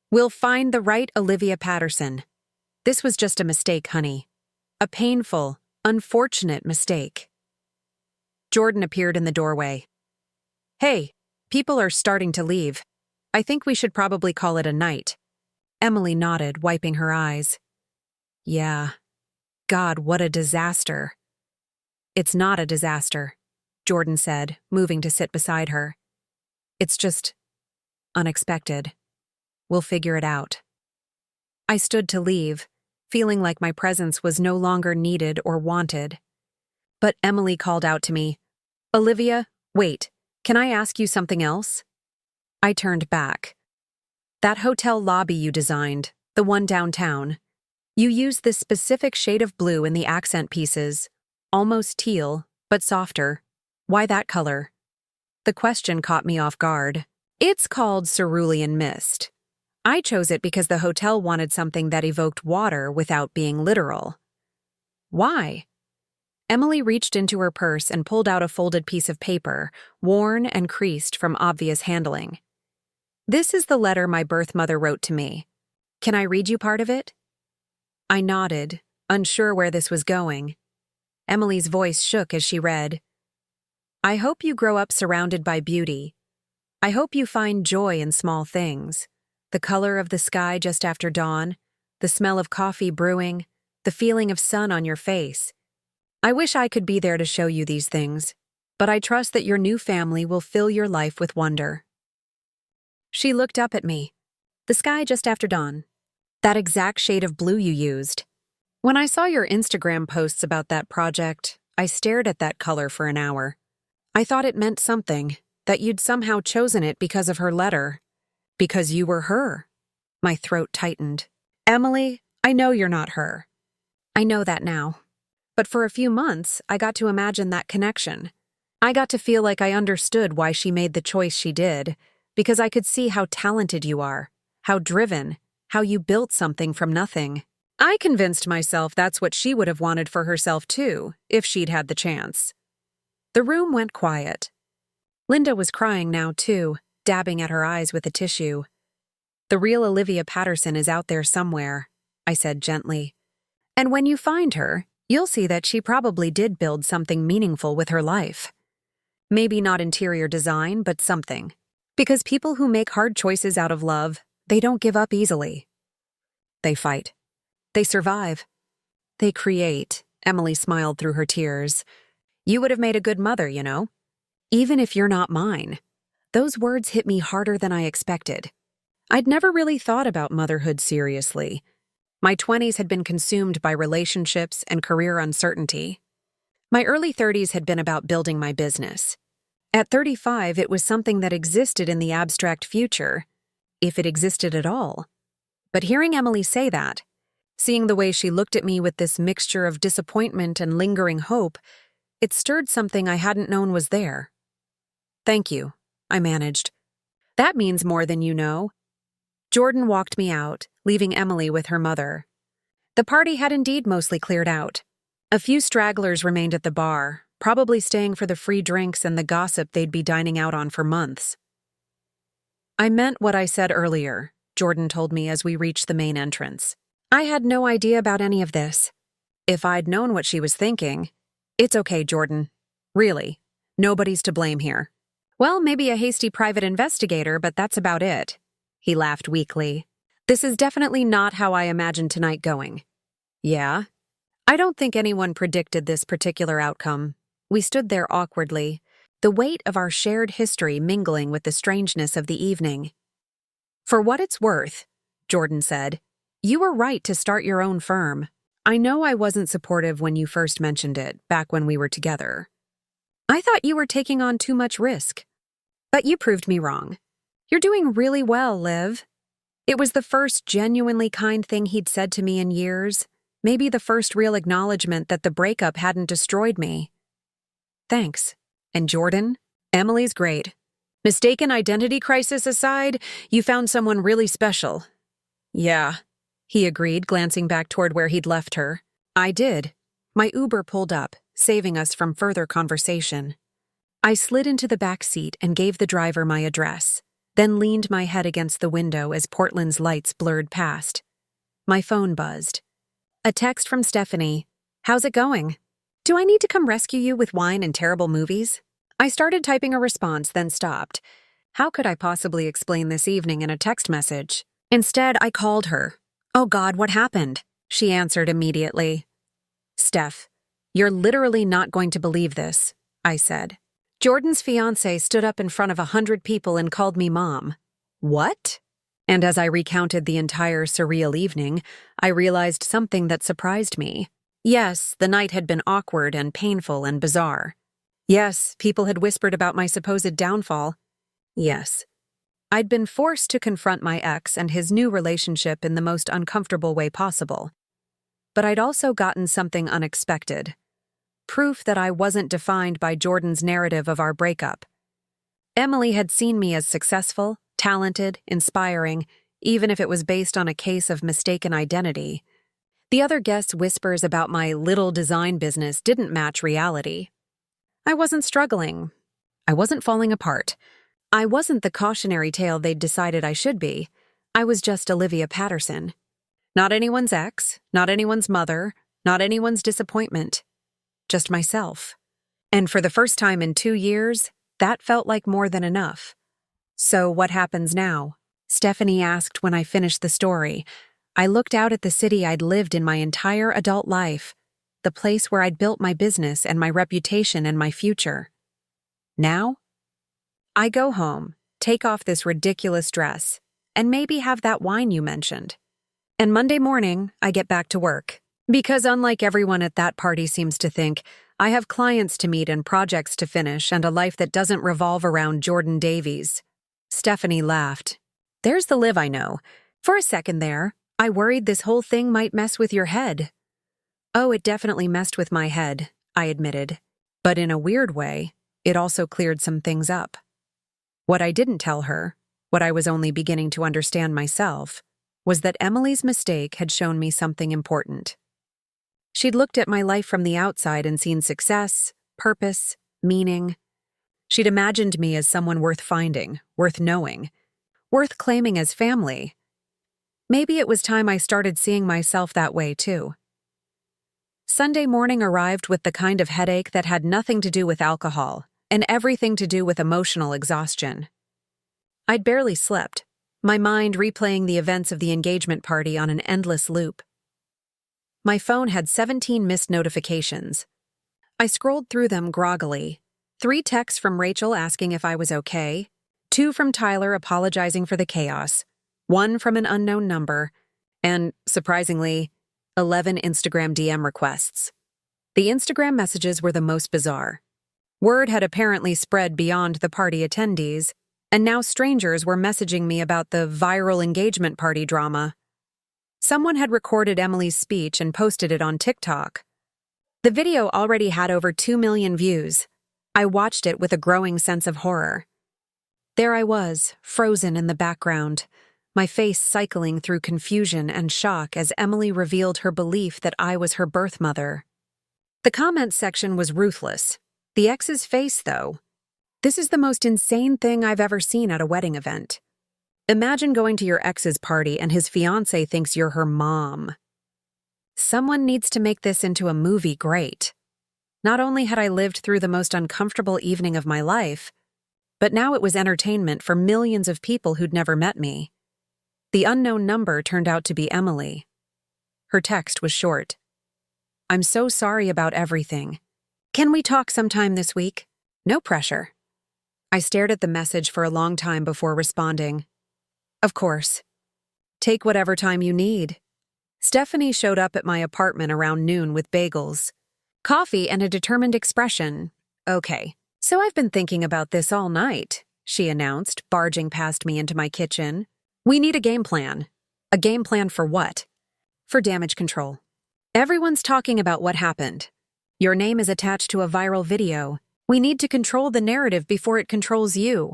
"We'll find the right Olivia Patterson. This was just a mistake, honey. A painful, unfortunate mistake." Jordan appeared in the doorway. "Hey, People are starting to leave. I think we should probably call it a night. Emily nodded, wiping her eyes. Yeah. God, what a disaster. It's not a disaster, Jordan said, moving to sit beside her. It's just unexpected. We'll figure it out. I stood to leave, feeling like my presence was no longer needed or wanted. But Emily called out to me, Olivia, wait, can I ask you something else? I turned back. That hotel lobby you designed, the one downtown, you used this specific shade of blue in the accent pieces, almost teal, but softer. Why that color? The question caught me off guard. It's called cerulean mist. I chose it because the hotel wanted something that evoked water without being literal. Why? Emily reached into her purse and pulled out a folded piece of paper, worn and creased from obvious handling. This is the letter my birth mother wrote to me. Can I read you part of it? I nodded, unsure where this was going. Emily's voice shook as she read. I hope you grow up surrounded by beauty. I hope you find joy in small things. The color of the sky just after dawn, the smell of coffee brewing, the feeling of sun on your face. I wish I could be there to show you these things, but I trust that your new family will fill your life with wonder. She looked up at me. The sky just after dawn. That exact shade of blue you used. When I saw your Instagram posts about that project, I stared at that color for an hour. I thought it meant something, that you'd somehow chosen it because of her letter. Because you were her. My throat tightened. Emily, I know you're not her. I know that now. But for a few months, I got to imagine that connection. I got to feel like I understood why she made the choice she did, because I could see how talented you are, how driven, how you built something from nothing. I convinced myself that's what she would have wanted for herself too, if she'd had the chance. The room went quiet. Linda was crying now too, dabbing at her eyes with a tissue. The real Olivia Patterson is out there somewhere, I said gently. And when you find her, you'll see that she probably did build something meaningful with her life. Maybe not interior design, but something. Because people who make hard choices out of love, they don't give up easily. They fight. They survive. They create, Emily smiled through her tears. You would have made a good mother, you know. Even if you're not mine. Those words hit me harder than I expected. I'd never really thought about motherhood seriously. My 20s had been consumed by relationships and career uncertainty. My early 30s had been about building my business. At 35, it was something that existed in the abstract future, if it existed at all. But hearing Emily say that, seeing the way she looked at me with this mixture of disappointment and lingering hope, it stirred something I hadn't known was there. Thank you, I managed. That means more than you know. Jordan walked me out, leaving Emily with her mother. The party had indeed mostly cleared out. A few stragglers remained at the bar, probably staying for the free drinks and the gossip they'd be dining out on for months. I meant what I said earlier, Jordan told me as we reached the main entrance. I had no idea about any of this. If I'd known what she was thinking... It's okay, Jordan. Really. Nobody's to blame here. Well, maybe a hasty private investigator, but that's about it. He laughed weakly. This is definitely not how I imagined tonight going. Yeah? I don't think anyone predicted this particular outcome. We stood there awkwardly, the weight of our shared history mingling with the strangeness of the evening. For what it's worth, Jordan said, you were right to start your own firm. I know I wasn't supportive when you first mentioned it, back when we were together. I thought you were taking on too much risk. But you proved me wrong. You're doing really well, Liv. It was the first genuinely kind thing he'd said to me in years, maybe the first real acknowledgement that the breakup hadn't destroyed me. Thanks. And Jordan? Emily's great. Mistaken identity crisis aside, you found someone really special. Yeah, he agreed, glancing back toward where he'd left her. I did. My Uber pulled up, saving us from further conversation. I slid into the back seat and gave the driver my address, then leaned my head against the window as Portland's lights blurred past. My phone buzzed. A text from Stephanie. How's it going? Do I need to come rescue you with wine and terrible movies? I started typing a response, then stopped. How could I possibly explain this evening in a text message? Instead, I called her. "Oh God, what happened?" She answered immediately. "Steph, you're literally not going to believe this," I said. "Jordan's fiancé stood up in front of 100 people and called me mom." "What?" And as I recounted the entire surreal evening, I realized something that surprised me. Yes, the night had been awkward and painful and bizarre. Yes, people had whispered about my supposed downfall. Yes, I'd been forced to confront my ex and his new relationship in the most uncomfortable way possible. But I'd also gotten something unexpected. Proof that I wasn't defined by Jordan's narrative of our breakup. Emily had seen me as successful, talented, inspiring, even if it was based on a case of mistaken identity. The other guests' whispers about my little design business didn't match reality. I wasn't struggling. I wasn't falling apart. I wasn't the cautionary tale they'd decided I should be. I was just Olivia Patterson. Not anyone's ex, not anyone's mother, not anyone's disappointment. Just myself. And for the first time in 2 years, that felt like more than enough. "So what happens now?" Stephanie asked when I finished the story. I looked out at the city I'd lived in my entire adult life, the place where I'd built my business and my reputation and my future. Now? I go home, take off this ridiculous dress, and maybe have that wine you mentioned. And Monday morning, I get back to work. Because unlike everyone at that party seems to think, I have clients to meet and projects to finish and a life that doesn't revolve around Jordan Davies. Stephanie laughed. "There's the Liv I know. For a second there, I worried this whole thing might mess with your head." "Oh, it definitely messed with my head," I admitted. But in a weird way, it also cleared some things up. What I didn't tell her, what I was only beginning to understand myself, was that Emily's mistake had shown me something important. She'd looked at my life from the outside and seen success, purpose, meaning. She'd imagined me as someone worth finding, worth knowing, worth claiming as family. Maybe it was time I started seeing myself that way too. Sunday morning arrived with the kind of headache that had nothing to do with alcohol and everything to do with emotional exhaustion. I'd barely slept, my mind replaying the events of the engagement party on an endless loop. My phone had 17 missed notifications. I scrolled through them groggily. 3 texts from Rachel asking if I was okay, 2 from Tyler apologizing for the chaos, 1 from an unknown number, and, surprisingly, 11 Instagram DM requests. The Instagram messages were the most bizarre. Word had apparently spread beyond the party attendees, and now strangers were messaging me about the viral engagement party drama. Someone had recorded Emily's speech and posted it on TikTok. The video already had over 2 million views. I watched it with a growing sense of horror. There I was, frozen in the background, my face cycling through confusion and shock as Emily revealed her belief that I was her birth mother. The comment section was ruthless. The ex's face, though. "This is the most insane thing I've ever seen at a wedding event. Imagine going to your ex's party and his fiancé thinks you're her mom. Someone needs to make this into a movie great." Not only had I lived through the most uncomfortable evening of my life, but now it was entertainment for millions of people who'd never met me. The unknown number turned out to be Emily. Her text was short. "I'm so sorry about everything. Can we talk sometime this week? No pressure." I stared at the message for a long time before responding. "Of course. Take whatever time you need." Stephanie showed up at my apartment around noon with bagels, coffee, and a determined expression. "Okay, so I've been thinking about this all night," she announced, barging past me into my kitchen. "We need a game plan." "A game plan for what?" "For damage control. Everyone's talking about what happened. Your name is attached to a viral video. We need to control the narrative before it controls you."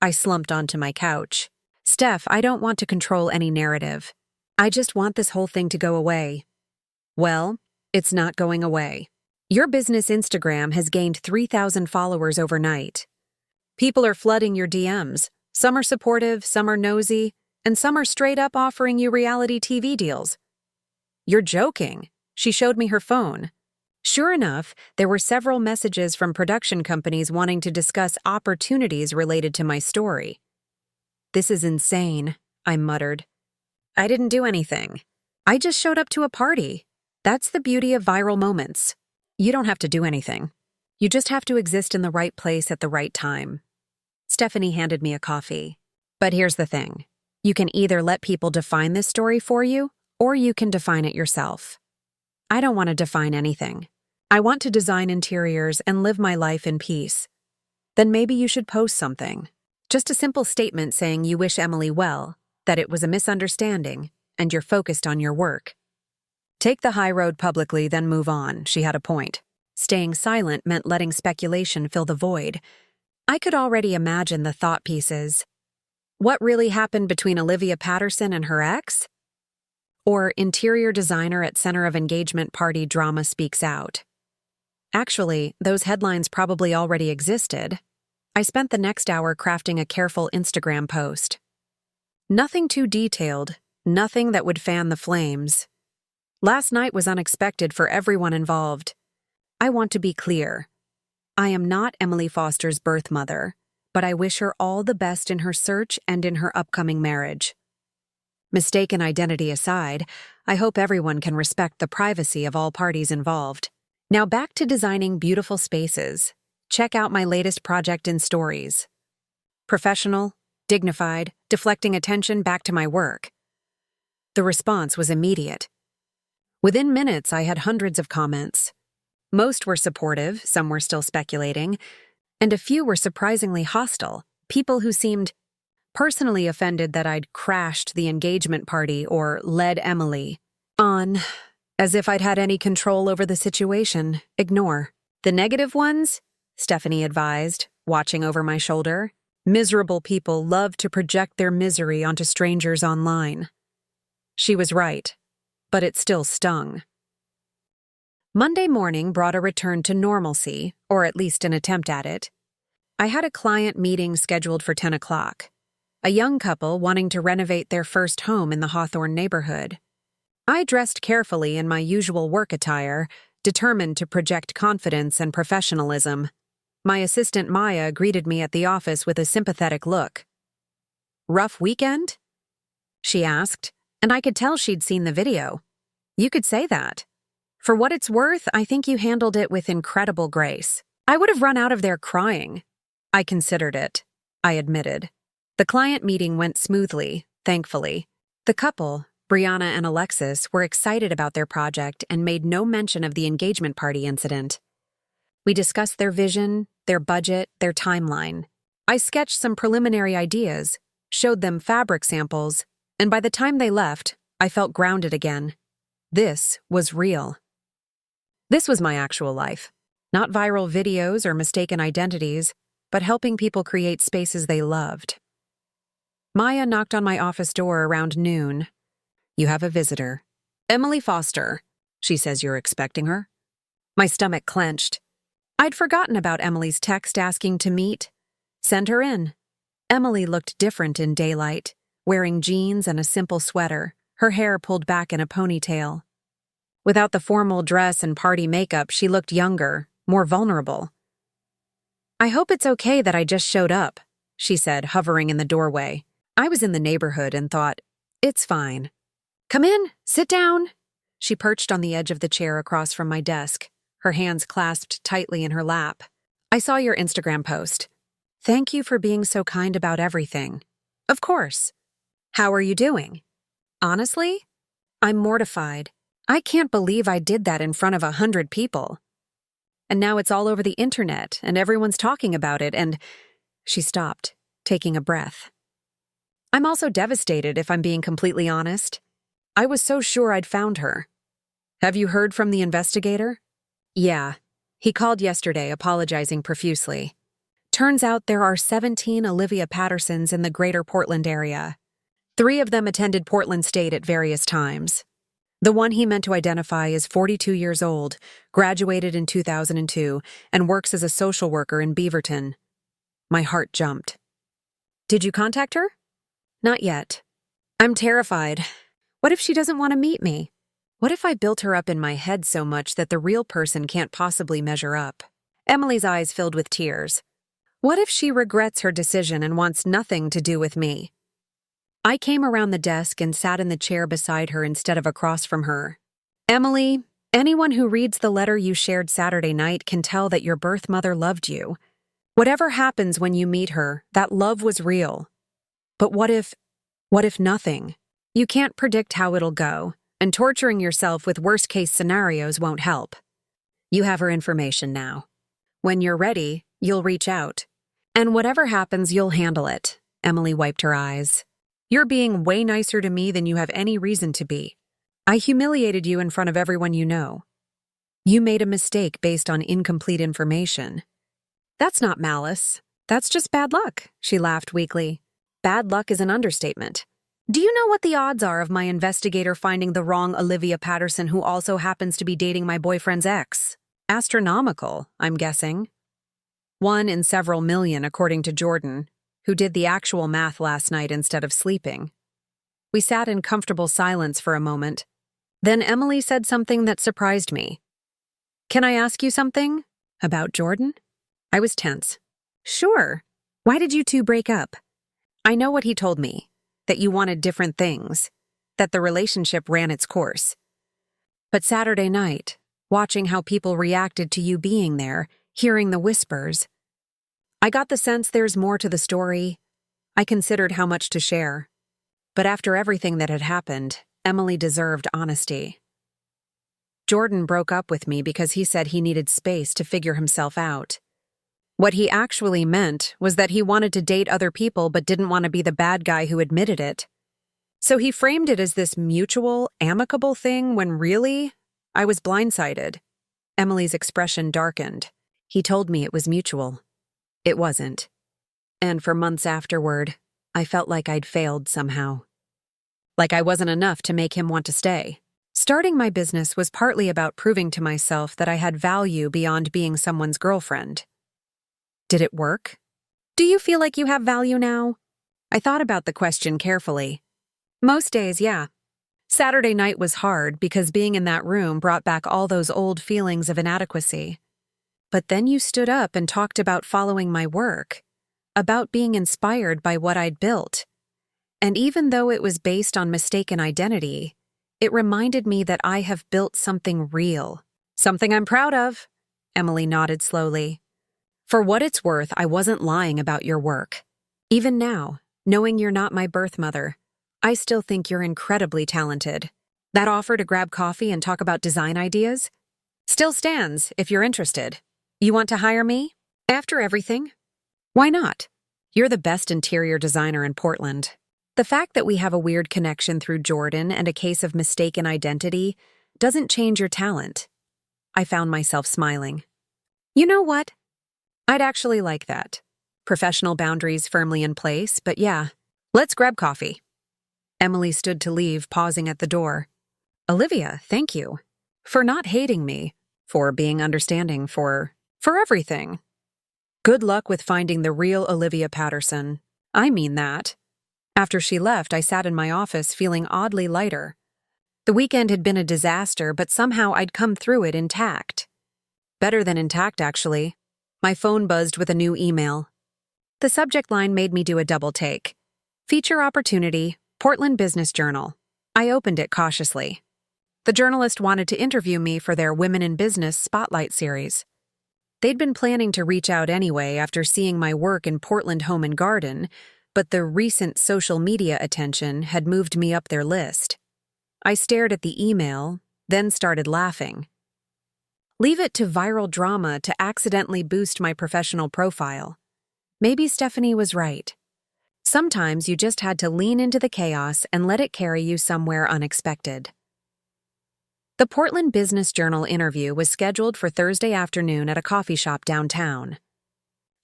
I slumped onto my couch. "Steph, I don't want to control any narrative. I just want this whole thing to go away." "Well, it's not going away. Your business Instagram has gained 3,000 followers overnight. People are flooding your DMs. Some are supportive, some are nosy, and some are straight up offering you reality TV deals." "You're joking." She showed me her phone. Sure enough, there were several messages from production companies wanting to discuss opportunities related to my story. "This is insane," I muttered. "I didn't do anything. I just showed up to a party. That's the beauty of viral moments. You don't have to do anything. You just have to exist in the right place at the right time." Stephanie handed me a coffee. "But here's the thing. You can either let people define this story for you, or you can define it yourself. I don't want to define anything. I want to design interiors and live my life in peace. Then maybe you should post something. Just a simple statement saying you wish Emily well, that it was a misunderstanding, and you're focused on your work. Take the high road publicly, then move on," she had a point. Staying silent meant letting speculation fill the void. I could already imagine the thought pieces. What really happened between Olivia Patterson and her ex? Or interior designer at center of engagement party drama speaks out. Actually, those headlines probably already existed. I spent the next hour crafting a careful Instagram post. Nothing too detailed, nothing that would fan the flames. Last night was unexpected for everyone involved. I want to be clear. I am not Emily Foster's birth mother, but I wish her all the best in her search and in her upcoming marriage. Mistaken identity aside, I hope everyone can respect the privacy of all parties involved. Now back to designing beautiful spaces. Check out my latest project in stories. Professional, dignified, deflecting attention back to my work. The response was immediate. Within minutes, I had hundreds of comments. Most were supportive, some were still speculating, and a few were surprisingly hostile, people who seemed personally offended that I'd crashed the engagement party or led Emily on, as if I'd had any control over the situation. Ignore. The negative ones, Stephanie advised, watching over my shoulder. Miserable people love to project their misery onto strangers online. She was right, but it still stung. Monday morning brought a return to normalcy, or at least an attempt at it. I had a client meeting scheduled for 10 o'clock. A young couple wanting to renovate their first home in the Hawthorne neighborhood. I dressed carefully in my usual work attire, determined to project confidence and professionalism. My assistant Maya greeted me at the office with a sympathetic look. "Rough weekend?" she asked, and I could tell she'd seen the video. "You could say that. For what it's worth, I think you handled it with incredible grace. I would have run out of there crying." "I considered it," I admitted. The client meeting went smoothly, thankfully. The couple, Brianna and Alexis, were excited about their project and made no mention of the engagement party incident. We discussed their vision, their budget, their timeline. I sketched some preliminary ideas, showed them fabric samples, and by the time they left, I felt grounded again. This was real. This was my actual life. Not viral videos or mistaken identities, but helping people create spaces they loved. Maya knocked on my office door around noon. "You have a visitor. Emily Foster. She says you're expecting her." My stomach clenched. I'd forgotten about Emily's text asking to meet. Send her in. Emily looked different in daylight, wearing jeans and a simple sweater, her hair pulled back in a ponytail. Without the formal dress and party makeup, she looked younger, more vulnerable. "I hope it's okay that I just showed up," she said, hovering in the doorway. I was in the neighborhood and thought, "It's fine." "Come in, sit down." She perched on the edge of the chair across from my desk, her hands clasped tightly in her lap. "I saw your Instagram post. Thank you for being so kind about everything." "Of course. How are you doing?" "Honestly, I'm mortified. I can't believe I did that in front of 100 people. And now it's all over the internet, and everyone's talking about it, and—" She stopped, taking a breath. "I'm also devastated, if I'm being completely honest. I was so sure I'd found her." "Have you heard from the investigator?" "Yeah. He called yesterday, apologizing profusely. Turns out there are 17 Olivia Pattersons in the greater Portland area. 3 of them attended Portland State at various times. The one he meant to identify is 42 years old, graduated in 2002, and works as a social worker in Beaverton." My heart jumped. "Did you contact her?" "Not yet. I'm terrified. What if she doesn't want to meet me? What if I built her up in my head so much that the real person can't possibly measure up? Emily's eyes filled with tears. What if she regrets her decision and wants nothing to do with me? I came around the desk and sat in the chair beside her instead of across from her. Emily, anyone who reads the letter you shared Saturday night can tell that your birth mother loved you. Whatever happens when you meet her, that love was real. But what if nothing? You can't predict how it'll go, and torturing yourself with worst-case scenarios won't help. You have her information now. When you're ready, you'll reach out. And whatever happens, you'll handle it. Emily wiped her eyes. You're being way nicer to me than you have any reason to be. I humiliated you in front of everyone you know. You made a mistake based on incomplete information. That's not malice. That's just bad luck, she laughed weakly. Bad luck is an understatement. Do you know what the odds are of my investigator finding the wrong Olivia Patterson who also happens to be dating my boyfriend's ex? Astronomical, I'm guessing. 1 in several million, according to Jordan, who did the actual math last night instead of sleeping. We sat in comfortable silence for a moment. Then Emily said something that surprised me. Can I ask you something? About Jordan? I was tense. Sure. Why did you two break up? I know what he told me, that you wanted different things, that the relationship ran its course. But Saturday night, watching how people reacted to you being there, hearing the whispers, I got the sense there's more to the story. I considered how much to share. But after everything that had happened, Emily deserved honesty. Jordan broke up with me because he said he needed space to figure himself out. What he actually meant was that he wanted to date other people but didn't want to be the bad guy who admitted it. So he framed it as this mutual, amicable thing when really, I was blindsided. Emily's expression darkened. He told me it was mutual. It wasn't. And for months afterward, I felt like I'd failed somehow. Like I wasn't enough to make him want to stay. Starting my business was partly about proving to myself that I had value beyond being someone's girlfriend. Did it work? Do you feel like you have value now? I thought about the question carefully. Most days, yeah. Saturday night was hard because being in that room brought back all those old feelings of inadequacy. But then you stood up and talked about following my work, about being inspired by what I'd built. And even though it was based on mistaken identity, it reminded me that I have built something real. Something I'm proud of. Emily nodded slowly. For what it's worth, I wasn't lying about your work. Even now, knowing you're not my birth mother, I still think you're incredibly talented. That offer to grab coffee and talk about design ideas still stands if you're interested. You want to hire me? After everything? Why not? You're the best interior designer in Portland. The fact that we have a weird connection through Jordan and a case of mistaken identity doesn't change your talent. I found myself smiling. You know what? I'd actually like that. Professional boundaries firmly in place, but yeah, let's grab coffee. Emily stood to leave, pausing at the door. Olivia, thank you. For not hating me. For being understanding. For everything. Good luck with finding the real Olivia Patterson. I mean that. After she left, I sat in my office feeling oddly lighter. The weekend had been a disaster, but somehow I'd come through it intact. Better than intact, actually. My phone buzzed with a new email. The subject line made me do a double take. Feature opportunity, Portland Business Journal. I opened it cautiously. The journalist wanted to interview me for their Women in Business Spotlight series. They'd been planning to reach out anyway after seeing my work in Portland Home and Garden, but the recent social media attention had moved me up their list. I stared at the email, then started laughing. Leave it to viral drama to accidentally boost my professional profile. Maybe Stephanie was right. Sometimes you just had to lean into the chaos and let it carry you somewhere unexpected. The Portland Business Journal interview was scheduled for Thursday afternoon at a coffee shop downtown.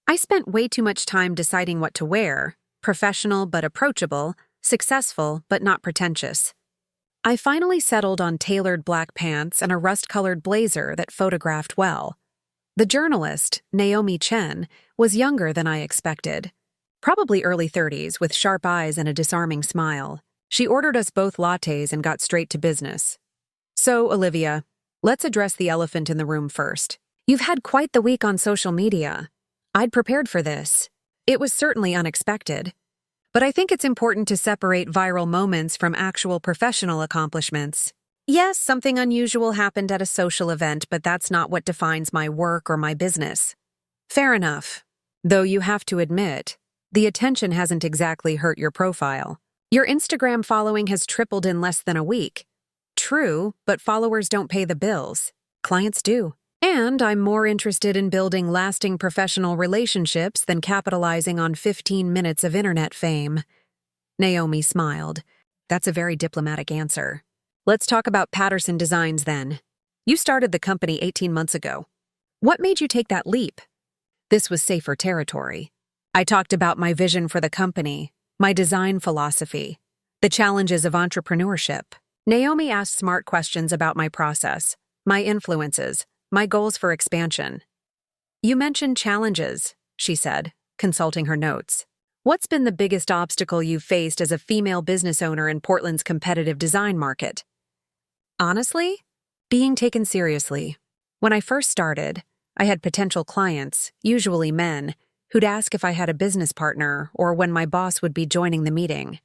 I spent way too much time deciding what to wear, professional but approachable, successful but not pretentious. I finally settled on tailored black pants and a rust-colored blazer that photographed well. The journalist, Naomi Chen, was younger than I expected. Probably early 30s, with sharp eyes and a disarming smile. She ordered us both lattes and got straight to business. So, Olivia, let's address the elephant in the room first. You've had quite the week on social media. I'd prepared for this. It was certainly unexpected. But I think it's important to separate viral moments from actual professional accomplishments. Yes, something unusual happened at a social event, but that's not what defines my work or my business. Fair enough. Though you have to admit, the attention hasn't exactly hurt your profile. Your Instagram following has tripled in less than a week. True, but followers don't pay the bills. Clients do. And I'm more interested in building lasting professional relationships than capitalizing on 15 minutes of internet fame. Naomi smiled. That's a very diplomatic answer. Let's talk about Patterson Designs then. You started the company 18 months ago. What made you take that leap? This was safer territory. I talked about my vision for the company, my design philosophy, the challenges of entrepreneurship. Naomi asked smart questions about my process, my influences, my goals for expansion. You mentioned challenges, she said, consulting her notes. What's been the biggest obstacle you've faced as a female business owner in Portland's competitive design market? Honestly, being taken seriously. When I first started, I had potential clients, usually men, who'd ask if I had a business partner or when my boss would be joining the meeting.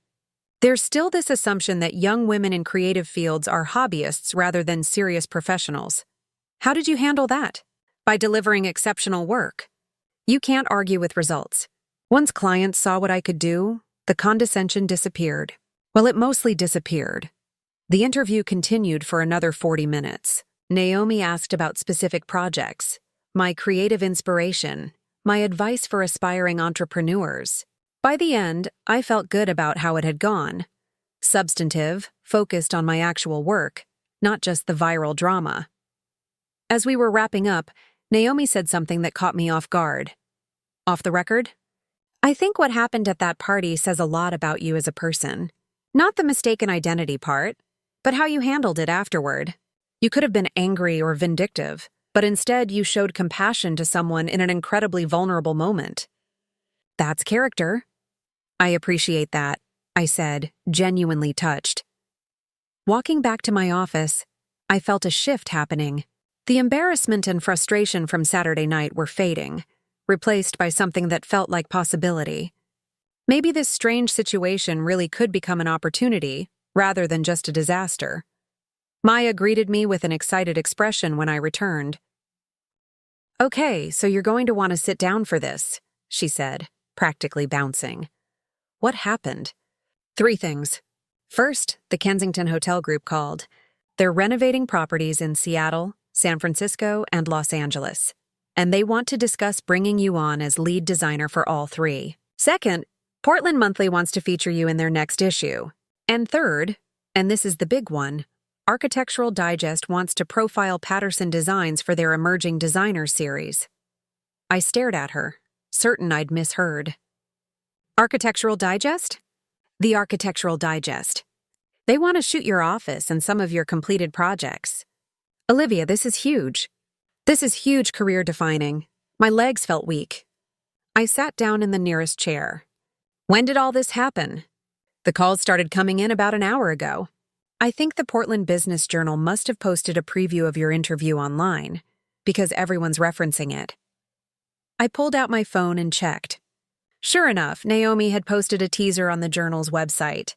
There's still this assumption that young women in creative fields are hobbyists rather than serious professionals. How did you handle that? By delivering exceptional work. You can't argue with results. Once clients saw what I could do, the condescension disappeared. Well, it mostly disappeared. The interview continued for another 40 minutes. Naomi asked about specific projects, my creative inspiration, my advice for aspiring entrepreneurs. By the end, I felt good about how it had gone. Substantive, focused on my actual work, not just the viral drama. As we were wrapping up, Naomi said something that caught me off guard. Off the record? I think what happened at that party says a lot about you as a person. Not the mistaken identity part, but how you handled it afterward. You could have been angry or vindictive, but instead you showed compassion to someone in an incredibly vulnerable moment. That's character. I appreciate that, I said, genuinely touched. Walking back to my office, I felt a shift happening. The embarrassment and frustration from Saturday night were fading, replaced by something that felt like possibility. Maybe this strange situation really could become an opportunity, rather than just a disaster. Maya greeted me with an excited expression when I returned. Okay, so you're going to want to sit down for this, she said, practically bouncing. What happened? 3 things. First, the Kensington Hotel Group called. They're renovating properties in Seattle, San Francisco, and Los Angeles, and they want to discuss bringing you on as lead designer for all 3. Second, Portland Monthly wants to feature you in their next issue. And third, and this is the big one, Architectural Digest wants to profile Patterson Designs for their Emerging Designers series. I stared at her, certain I'd misheard. Architectural Digest? The Architectural Digest. They want to shoot your office and some of your completed projects. Olivia, this is huge. This is huge career-defining. My legs felt weak. I sat down in the nearest chair. When did all this happen? The calls started coming in about an hour ago. I think the Portland Business Journal must have posted a preview of your interview online, because everyone's referencing it. I pulled out my phone and checked. Sure enough, Naomi had posted a teaser on the Journal's website.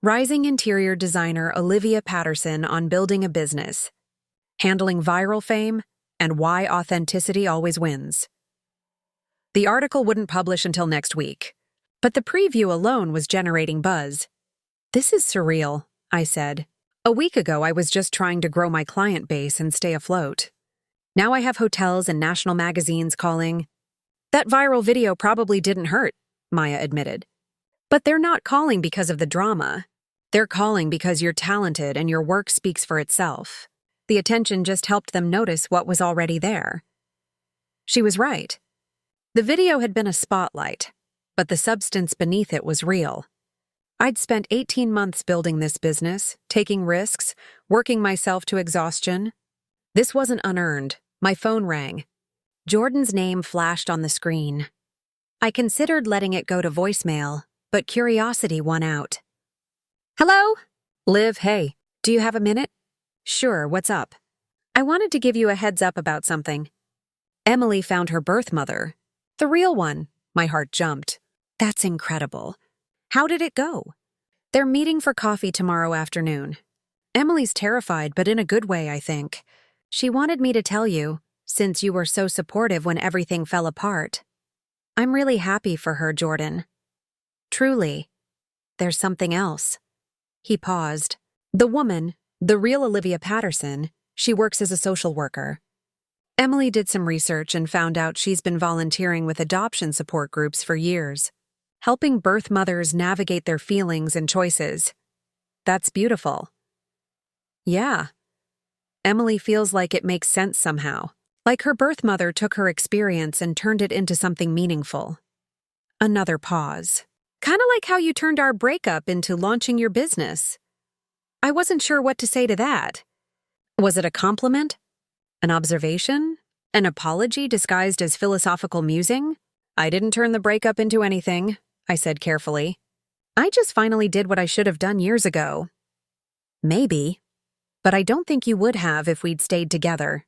Rising interior designer Olivia Patterson on building a business. Handling viral fame, and why authenticity always wins. The article wouldn't publish until next week, but the preview alone was generating buzz. This is surreal, I said. A week ago, I was just trying to grow my client base and stay afloat. Now I have hotels and national magazines calling. That viral video probably didn't hurt, Maya admitted. But they're not calling because of the drama. They're calling because you're talented and your work speaks for itself. The attention just helped them notice what was already there. She was right. The video had been a spotlight, but the substance beneath it was real. I'd spent 18 months building this business, taking risks, working myself to exhaustion. This wasn't unearned. My phone rang. Jordan's name flashed on the screen. I considered letting it go to voicemail, but curiosity won out. Hello? Liv, hey, do you have a minute? Sure, what's up? I wanted to give you a heads up about something. Emily found her birth mother. The real one. My heart jumped. That's incredible. How did it go? They're meeting for coffee tomorrow afternoon. Emily's terrified, but in a good way, I think. She wanted me to tell you, since you were so supportive when everything fell apart. I'm really happy for her, Jordan. Truly. There's something else. He paused. The woman, the real Olivia Patterson, she works as a social worker. Emily did some research and found out she's been volunteering with adoption support groups for years, helping birth mothers navigate their feelings and choices. That's beautiful. Yeah. Emily feels like it makes sense somehow, like her birth mother took her experience and turned it into something meaningful. Another pause. Kinda like how you turned our breakup into launching your business. I wasn't sure what to say to that. Was it a compliment? An observation? An apology disguised as philosophical musing? I didn't turn the breakup into anything, I said carefully. I just finally did what I should have done years ago. Maybe. But I don't think you would have if we'd stayed together.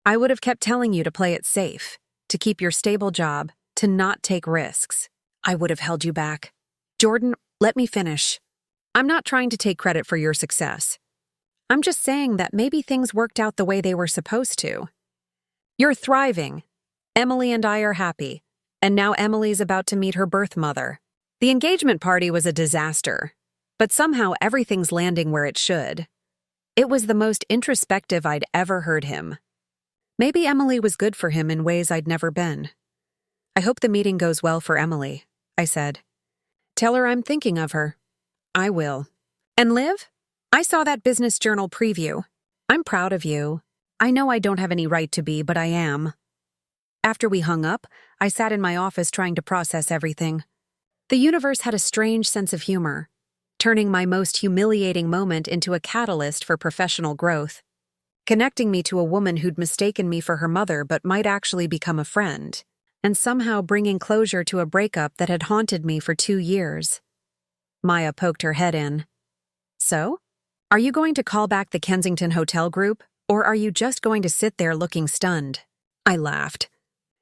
I would have kept telling you to play it safe, to keep your stable job, to not take risks. I would have held you back. Jordan, let me finish. I'm not trying to take credit for your success. I'm just saying that maybe things worked out the way they were supposed to. You're thriving. Emily and I are happy. And now Emily's about to meet her birth mother. The engagement party was a disaster, but somehow everything's landing where it should. It was the most introspective I'd ever heard him. Maybe Emily was good for him in ways I'd never been. I hope the meeting goes well for Emily, I said. Tell her I'm thinking of her. I will. And Liv? I saw that business journal preview. I'm proud of you. I know I don't have any right to be, but I am. After we hung up, I sat in my office trying to process everything. The universe had a strange sense of humor, turning my most humiliating moment into a catalyst for professional growth, connecting me to a woman who'd mistaken me for her mother but might actually become a friend, and somehow bringing closure to a breakup that had haunted me for 2 years. Maya poked her head in. So? Are you going to call back the Kensington Hotel group, or are you just going to sit there looking stunned? I laughed.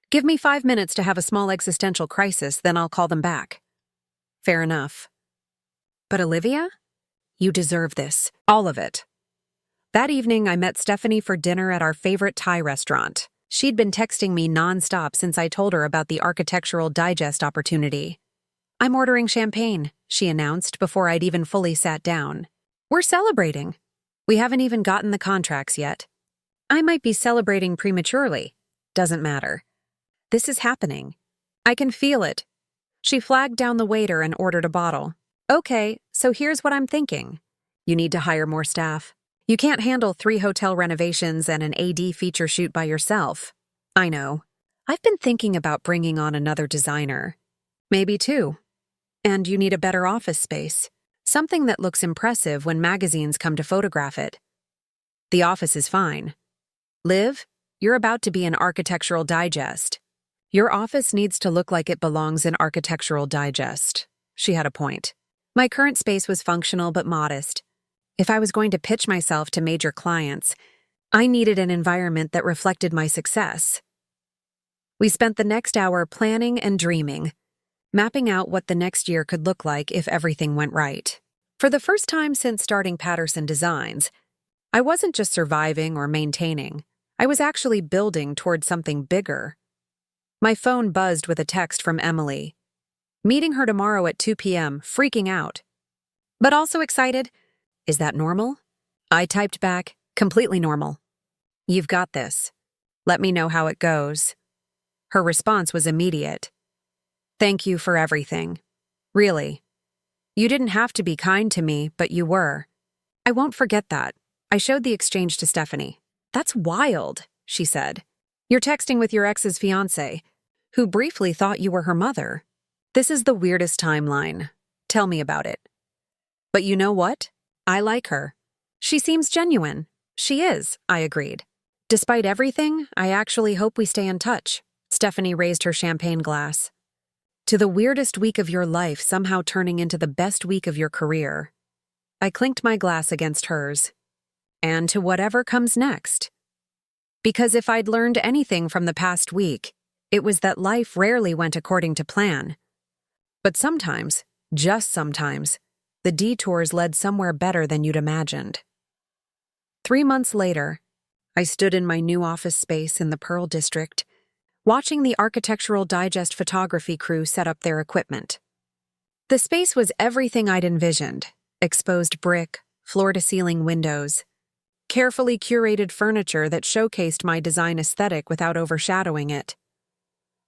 Give me 5 minutes to have a small existential crisis, then I'll call them back. Fair enough. But Olivia? You deserve this. All of it. That evening, I met Stephanie for dinner at our favorite Thai restaurant. She'd been texting me nonstop since I told her about the Architectural Digest opportunity. I'm ordering champagne, she announced before I'd even fully sat down. We're celebrating. We haven't even gotten the contracts yet. I might be celebrating prematurely. Doesn't matter. This is happening. I can feel it. She flagged down the waiter and ordered a bottle. Okay, so here's what I'm thinking. You need to hire more staff. You can't handle 3 hotel renovations and an AD feature shoot by yourself. I know. I've been thinking about bringing on another designer. Maybe 2. And you need a better office space. Something that looks impressive when magazines come to photograph it. The office is fine. Liv, you're about to be in Architectural Digest. Your office needs to look like it belongs in Architectural Digest. She had a point. My current space was functional but modest. If I was going to pitch myself to major clients, I needed an environment that reflected my success. We spent the next hour planning and dreaming, mapping out what the next year could look like if everything went right. For the first time since starting Patterson Designs, I wasn't just surviving or maintaining. I was actually building toward something bigger. My phone buzzed with a text from Emily. Meeting her tomorrow at 2 p.m., freaking out. But also excited. Is that normal? I typed back, completely normal. You've got this. Let me know how it goes. Her response was immediate. Thank you for everything. Really. You didn't have to be kind to me, but you were. I won't forget that. I showed the exchange to Stephanie. That's wild, she said. You're texting with your ex's fiancé, who briefly thought you were her mother. This is the weirdest timeline. Tell me about it. But you know what? I like her. She seems genuine. She is, I agreed. Despite everything, I actually hope we stay in touch. Stephanie raised her champagne glass. To the weirdest week of your life somehow turning into the best week of your career. I clinked my glass against hers. and to whatever comes next. Because if I'd learned anything from the past week, it was that life rarely went according to plan. But sometimes, just sometimes, the detours led somewhere better than you'd imagined. 3 months later, I stood in my new office space in the Pearl District, watching the Architectural Digest photography crew set up their equipment. The space was everything I'd envisioned: exposed brick, floor-to-ceiling windows, carefully curated furniture that showcased my design aesthetic without overshadowing it.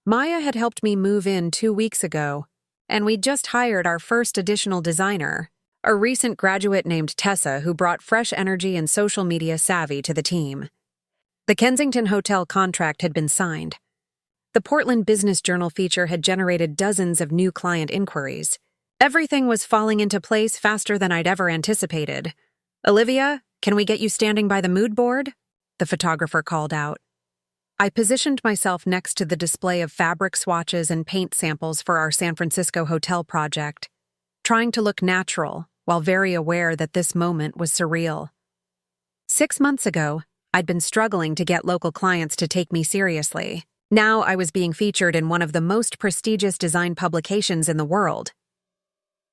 Maya had helped me move in 2 weeks ago, and we'd just hired our first additional designer, a recent graduate named Tessa who brought fresh energy and social media savvy to the team. The Kensington Hotel contract had been signed. The Portland Business Journal feature had generated dozens of new client inquiries. Everything was falling into place faster than I'd ever anticipated. "Olivia, can we get you standing by the mood board?" the photographer called out. I positioned myself next to the display of fabric swatches and paint samples for our San Francisco hotel project, trying to look natural while very aware that this moment was surreal. 6 months ago, I'd been struggling to get local clients to take me seriously. Now I was being featured in one of the most prestigious design publications in the world.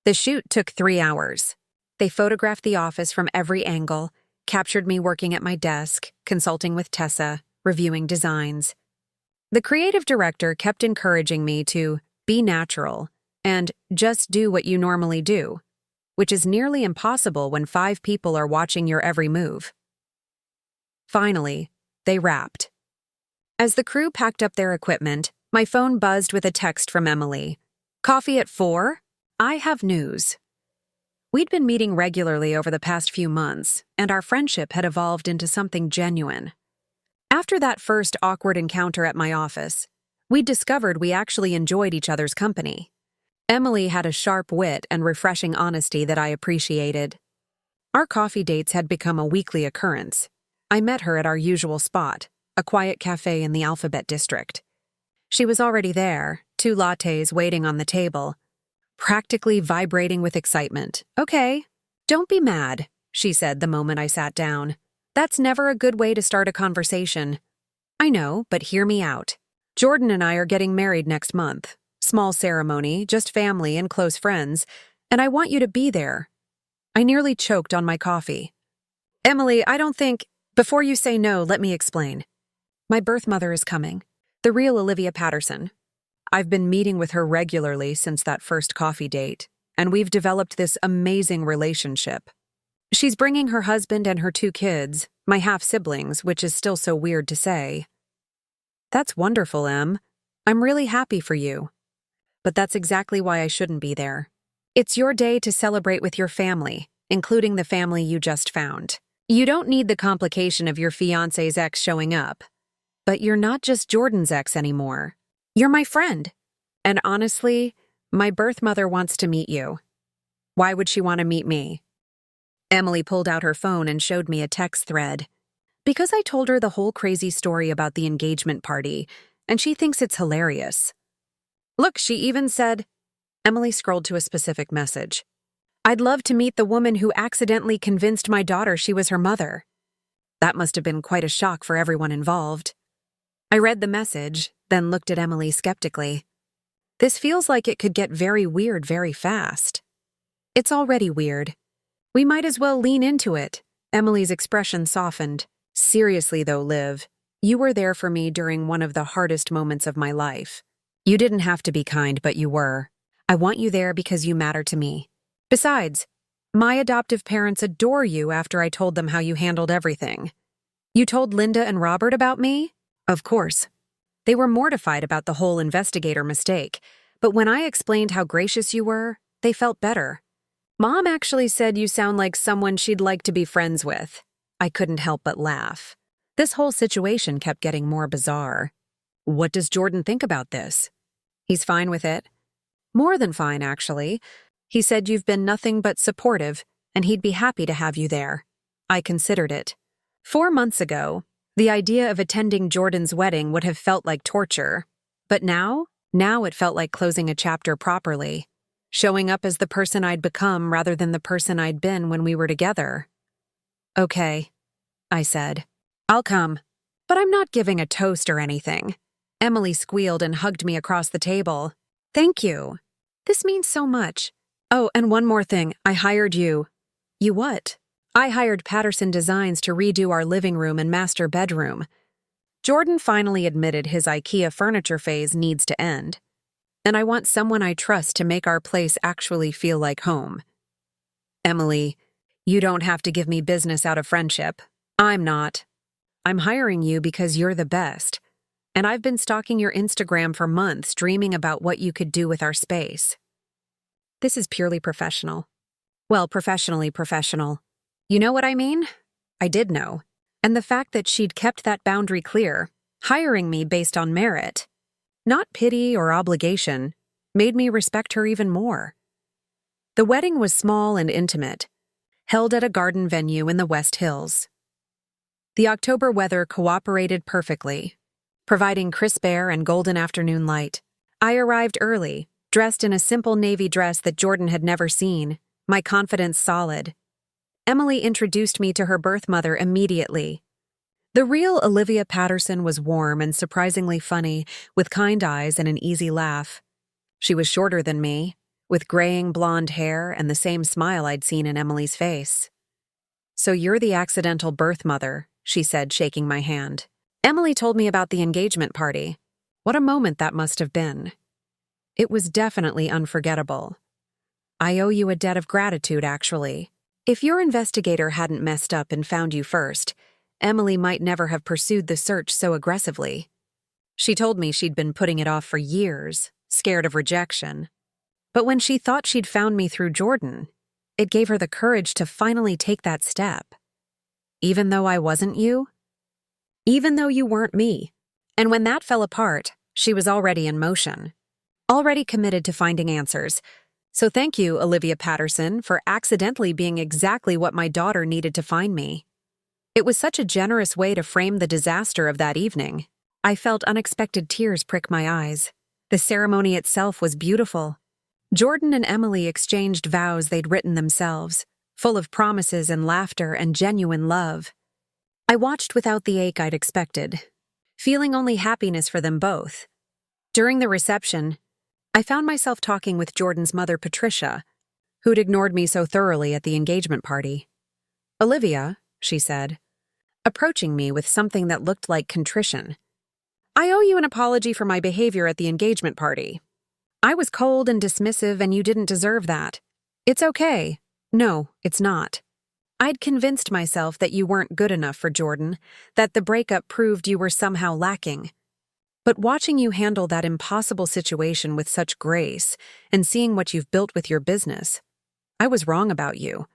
The shoot took 3 hours. They photographed the office from every angle, captured me working at my desk, consulting with Tessa, reviewing designs. The creative director kept encouraging me to be natural and just do what you normally do, which is nearly impossible when 5 people are watching your every move. Finally, they wrapped. As the crew packed up their equipment, my phone buzzed with a text from Emily. "Coffee at 4? I have news." We'd been meeting regularly over the past few months, and our friendship had evolved into something genuine. After that first awkward encounter at my office, we discovered we actually enjoyed each other's company. Emily had a sharp wit and refreshing honesty that I appreciated. Our coffee dates had become a weekly occurrence. I met her at our usual spot, a quiet cafe in the Alphabet District. She was already there, 2 lattes waiting on the table, practically vibrating with excitement. "Okay, don't be mad," she said the moment I sat down. "That's never a good way to start a conversation." "I know, but hear me out. Jordan and I are getting married next month. Small ceremony, just family and close friends, and I want you to be there." I nearly choked on my coffee. "Emily, I don't think—" "Before you say no, let me explain. My birth mother is coming, the real Olivia Patterson. I've been meeting with her regularly since that first coffee date, and we've developed this amazing relationship. She's bringing her husband and her 2 kids, my half-siblings, which is still so weird to say." "That's wonderful, Em. I'm really happy for you. But that's exactly why I shouldn't be there. It's your day to celebrate with your family, including the family you just found. You don't need the complication of your fiancé's ex showing up. But you're not just Jordan's ex anymore. You're my friend. And honestly, my birth mother wants to meet you." "Why would she want to meet me?" Emily pulled out her phone and showed me a text thread. "Because I told her the whole crazy story about the engagement party, and she thinks it's hilarious. Look, she even said—" Emily scrolled to a specific message. "I'd love to meet the woman who accidentally convinced my daughter she was her mother." That must have been quite a shock for everyone involved. I read the message, then looked at Emily skeptically. "This feels like it could get very weird very fast." "It's already weird. We might as well lean into it." Emily's expression softened. "Seriously though, Liv, you were there for me during one of the hardest moments of my life. You didn't have to be kind, but you were. I want you there because you matter to me. Besides, my adoptive parents adore you after I told them how you handled everything." "You told Linda and Robert about me?" "Of course. They were mortified about the whole investigator mistake, but when I explained how gracious you were, they felt better. Mom actually said you sound like someone she'd like to be friends with." I couldn't help but laugh. This whole situation kept getting more bizarre. "What does Jordan think about this?" "He's fine with it. More than fine, actually. He said you've been nothing but supportive, and he'd be happy to have you there." I considered it. 4 months ago, the idea of attending Jordan's wedding would have felt like torture. But now it felt like closing a chapter properly. Showing up as the person I'd become rather than the person I'd been when we were together. "Okay, I said. I'll come. But I'm not giving a toast or anything. Emily squealed and hugged me across the table. Thank you. This means so much. Oh, and one more thing. I hired you. You what? I hired Patterson Designs to redo our living room and master bedroom. Jordan finally admitted his IKEA furniture phase needs to end. And I want someone I trust to make our place actually feel like home. Emily, you don't have to give me business out of friendship. I'm not. I'm hiring you because you're the best. And I've been stalking your Instagram for months, dreaming about what you could do with our space. This is purely professional. Well, professionally professional. You know what I mean? I did know. And the fact that she'd kept that boundary clear, hiring me based on merit, not pity or obligation, made me respect her even more. The wedding was small and intimate, held at a garden venue in the West Hills. The October weather cooperated perfectly, providing crisp air and golden afternoon light. I arrived early, dressed in a simple navy dress that Jordan had never seen, my confidence solid. Emily introduced me to her birth mother immediately. The real Olivia Patterson was warm and surprisingly funny, with kind eyes and an easy laugh. She was shorter than me, with graying blonde hair and the same smile I'd seen in Emily's face. So you're the accidental birth mother, she said, shaking my hand. Emily told me about the engagement party. What a moment that must have been. It was definitely unforgettable. I owe you a debt of gratitude, actually. If your investigator hadn't messed up and found you first, Emily might never have pursued the search so aggressively. She told me she'd been putting it off for years, scared of rejection. But when she thought she'd found me through Jordan, it gave her the courage to finally take that step. Even though I wasn't you? Even though you weren't me. And when that fell apart, she was already in motion. Already committed to finding answers. So thank you, Olivia Patterson, for accidentally being exactly what my daughter needed to find me. It was such a generous way to frame the disaster of that evening. I felt unexpected tears prick my eyes. The ceremony itself was beautiful. Jordan and Emily exchanged vows they'd written themselves, full of promises and laughter and genuine love. I watched without the ache I'd expected, feeling only happiness for them both. During the reception, I found myself talking with Jordan's mother, Patricia, who'd ignored me so thoroughly at the engagement party. Olivia, she said, approaching me with something that looked like contrition. I owe you an apology for my behavior at the engagement party. I was cold and dismissive and you didn't deserve that. It's okay. No, it's not. I'd convinced myself that you weren't good enough for Jordan, that the breakup proved you were somehow lacking. But watching you handle that impossible situation with such grace and seeing what you've built with your business, I was wrong about you.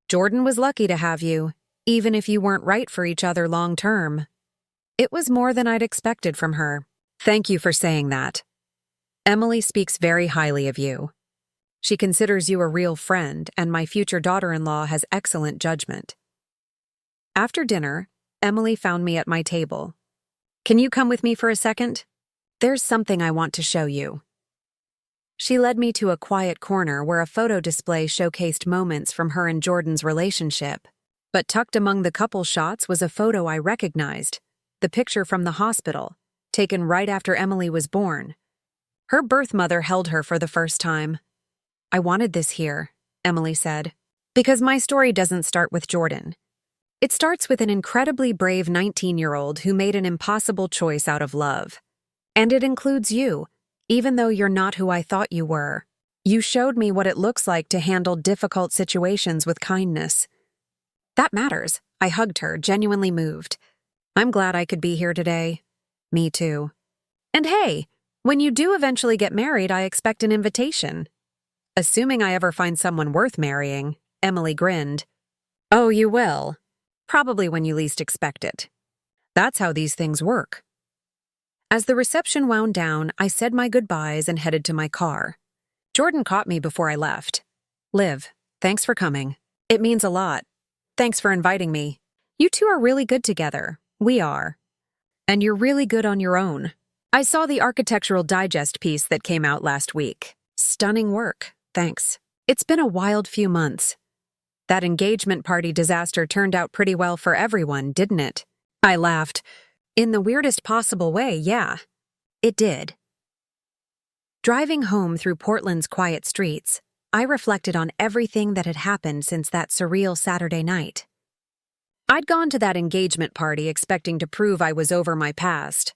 Jordan was lucky to have you, even if you weren't right for each other long term. It was more than I'd expected from her. Thank you for saying that. Emily speaks very highly of you. She considers you a real friend, and my future daughter-in-law has excellent judgment. After dinner, Emily found me at my table. Can you come with me for a second? There's something I want to show you. She led me to a quiet corner where a photo display showcased moments from her and Jordan's relationship. But tucked among the couple shots was a photo I recognized, the picture from the hospital, taken right after Emily was born. Her birth mother held her for the first time. I wanted this here, Emily said, because my story doesn't start with Jordan. It starts with an incredibly brave 19-year-old who made an impossible choice out of love. And it includes you, even though you're not who I thought you were. You showed me what it looks like to handle difficult situations with kindness. That matters. I hugged her, genuinely moved. I'm glad I could be here today. Me too. And hey, when you do eventually get married, I expect an invitation. Assuming I ever find someone worth marrying, Emily grinned. Oh, you will. Probably when you least expect it. That's how these things work. As the reception wound down, I said my goodbyes and headed to my car. Jordan caught me before I left. Liv, thanks for coming. It means a lot. Thanks for inviting me. You two are really good together. We are. And you're really good on your own. I saw the Architectural Digest piece that came out last week. Stunning work. Thanks. It's been a wild few months. That engagement party disaster turned out pretty well for everyone, didn't it? I laughed. In the weirdest possible way, yeah. It did. Driving home through Portland's quiet streets, I reflected on everything that had happened since that surreal Saturday night. I'd gone to that engagement party expecting to prove I was over my past.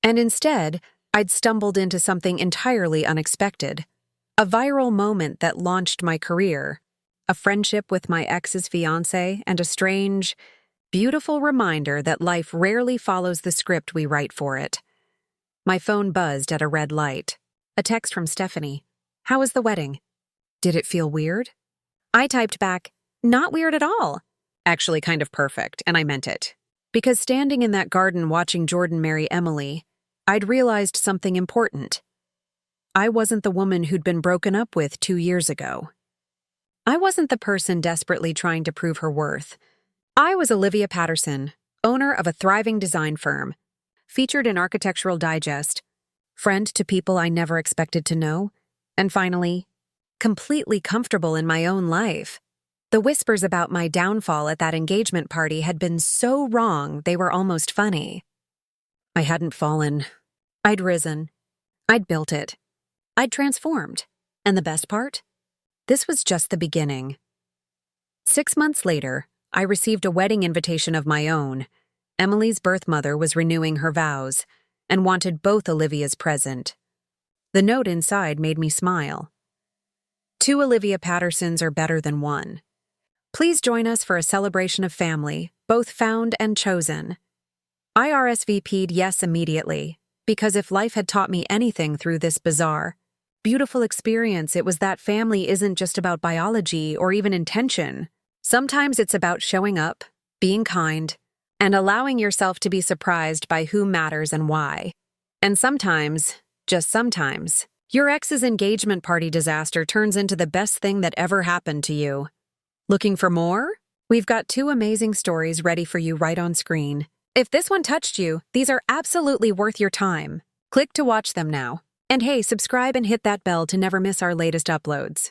And instead, I'd stumbled into something entirely unexpected. A viral moment that launched my career, a friendship with my ex's fiancé, and a strange, beautiful reminder that life rarely follows the script we write for it. My phone buzzed at a red light. A text from Stephanie. How was the wedding? Did it feel weird? I typed back, not weird at all. Actually kind of perfect, and I meant it. Because standing in that garden watching Jordan marry Emily, I'd realized something important. I wasn't the woman who'd been broken up with 2 years ago. I wasn't the person desperately trying to prove her worth. I was Olivia Patterson, owner of a thriving design firm, featured in Architectural Digest, friend to people I never expected to know, and finally, completely comfortable in my own life. The whispers about my downfall at that engagement party had been so wrong they were almost funny. I hadn't fallen. I'd risen. I'd built it. I'd transformed. And the best part? This was just the beginning. 6 months later, I received a wedding invitation of my own. Emily's birth mother was renewing her vows and wanted both Olivias present. The note inside made me smile. 2 Olivia Pattersons are better than 1. Please join us for a celebration of family, both found and chosen. I RSVP'd yes immediately, because if life had taught me anything through this bizarre, beautiful experience, it was that family isn't just about biology or even intention. Sometimes it's about showing up, being kind, and allowing yourself to be surprised by who matters and why. And sometimes, just sometimes, your ex's engagement party disaster turns into the best thing that ever happened to you. Looking for more? We've got 2 amazing stories ready for you right on screen. If this one touched you, these are absolutely worth your time. Click to watch them now. And hey, subscribe and hit that bell to never miss our latest uploads.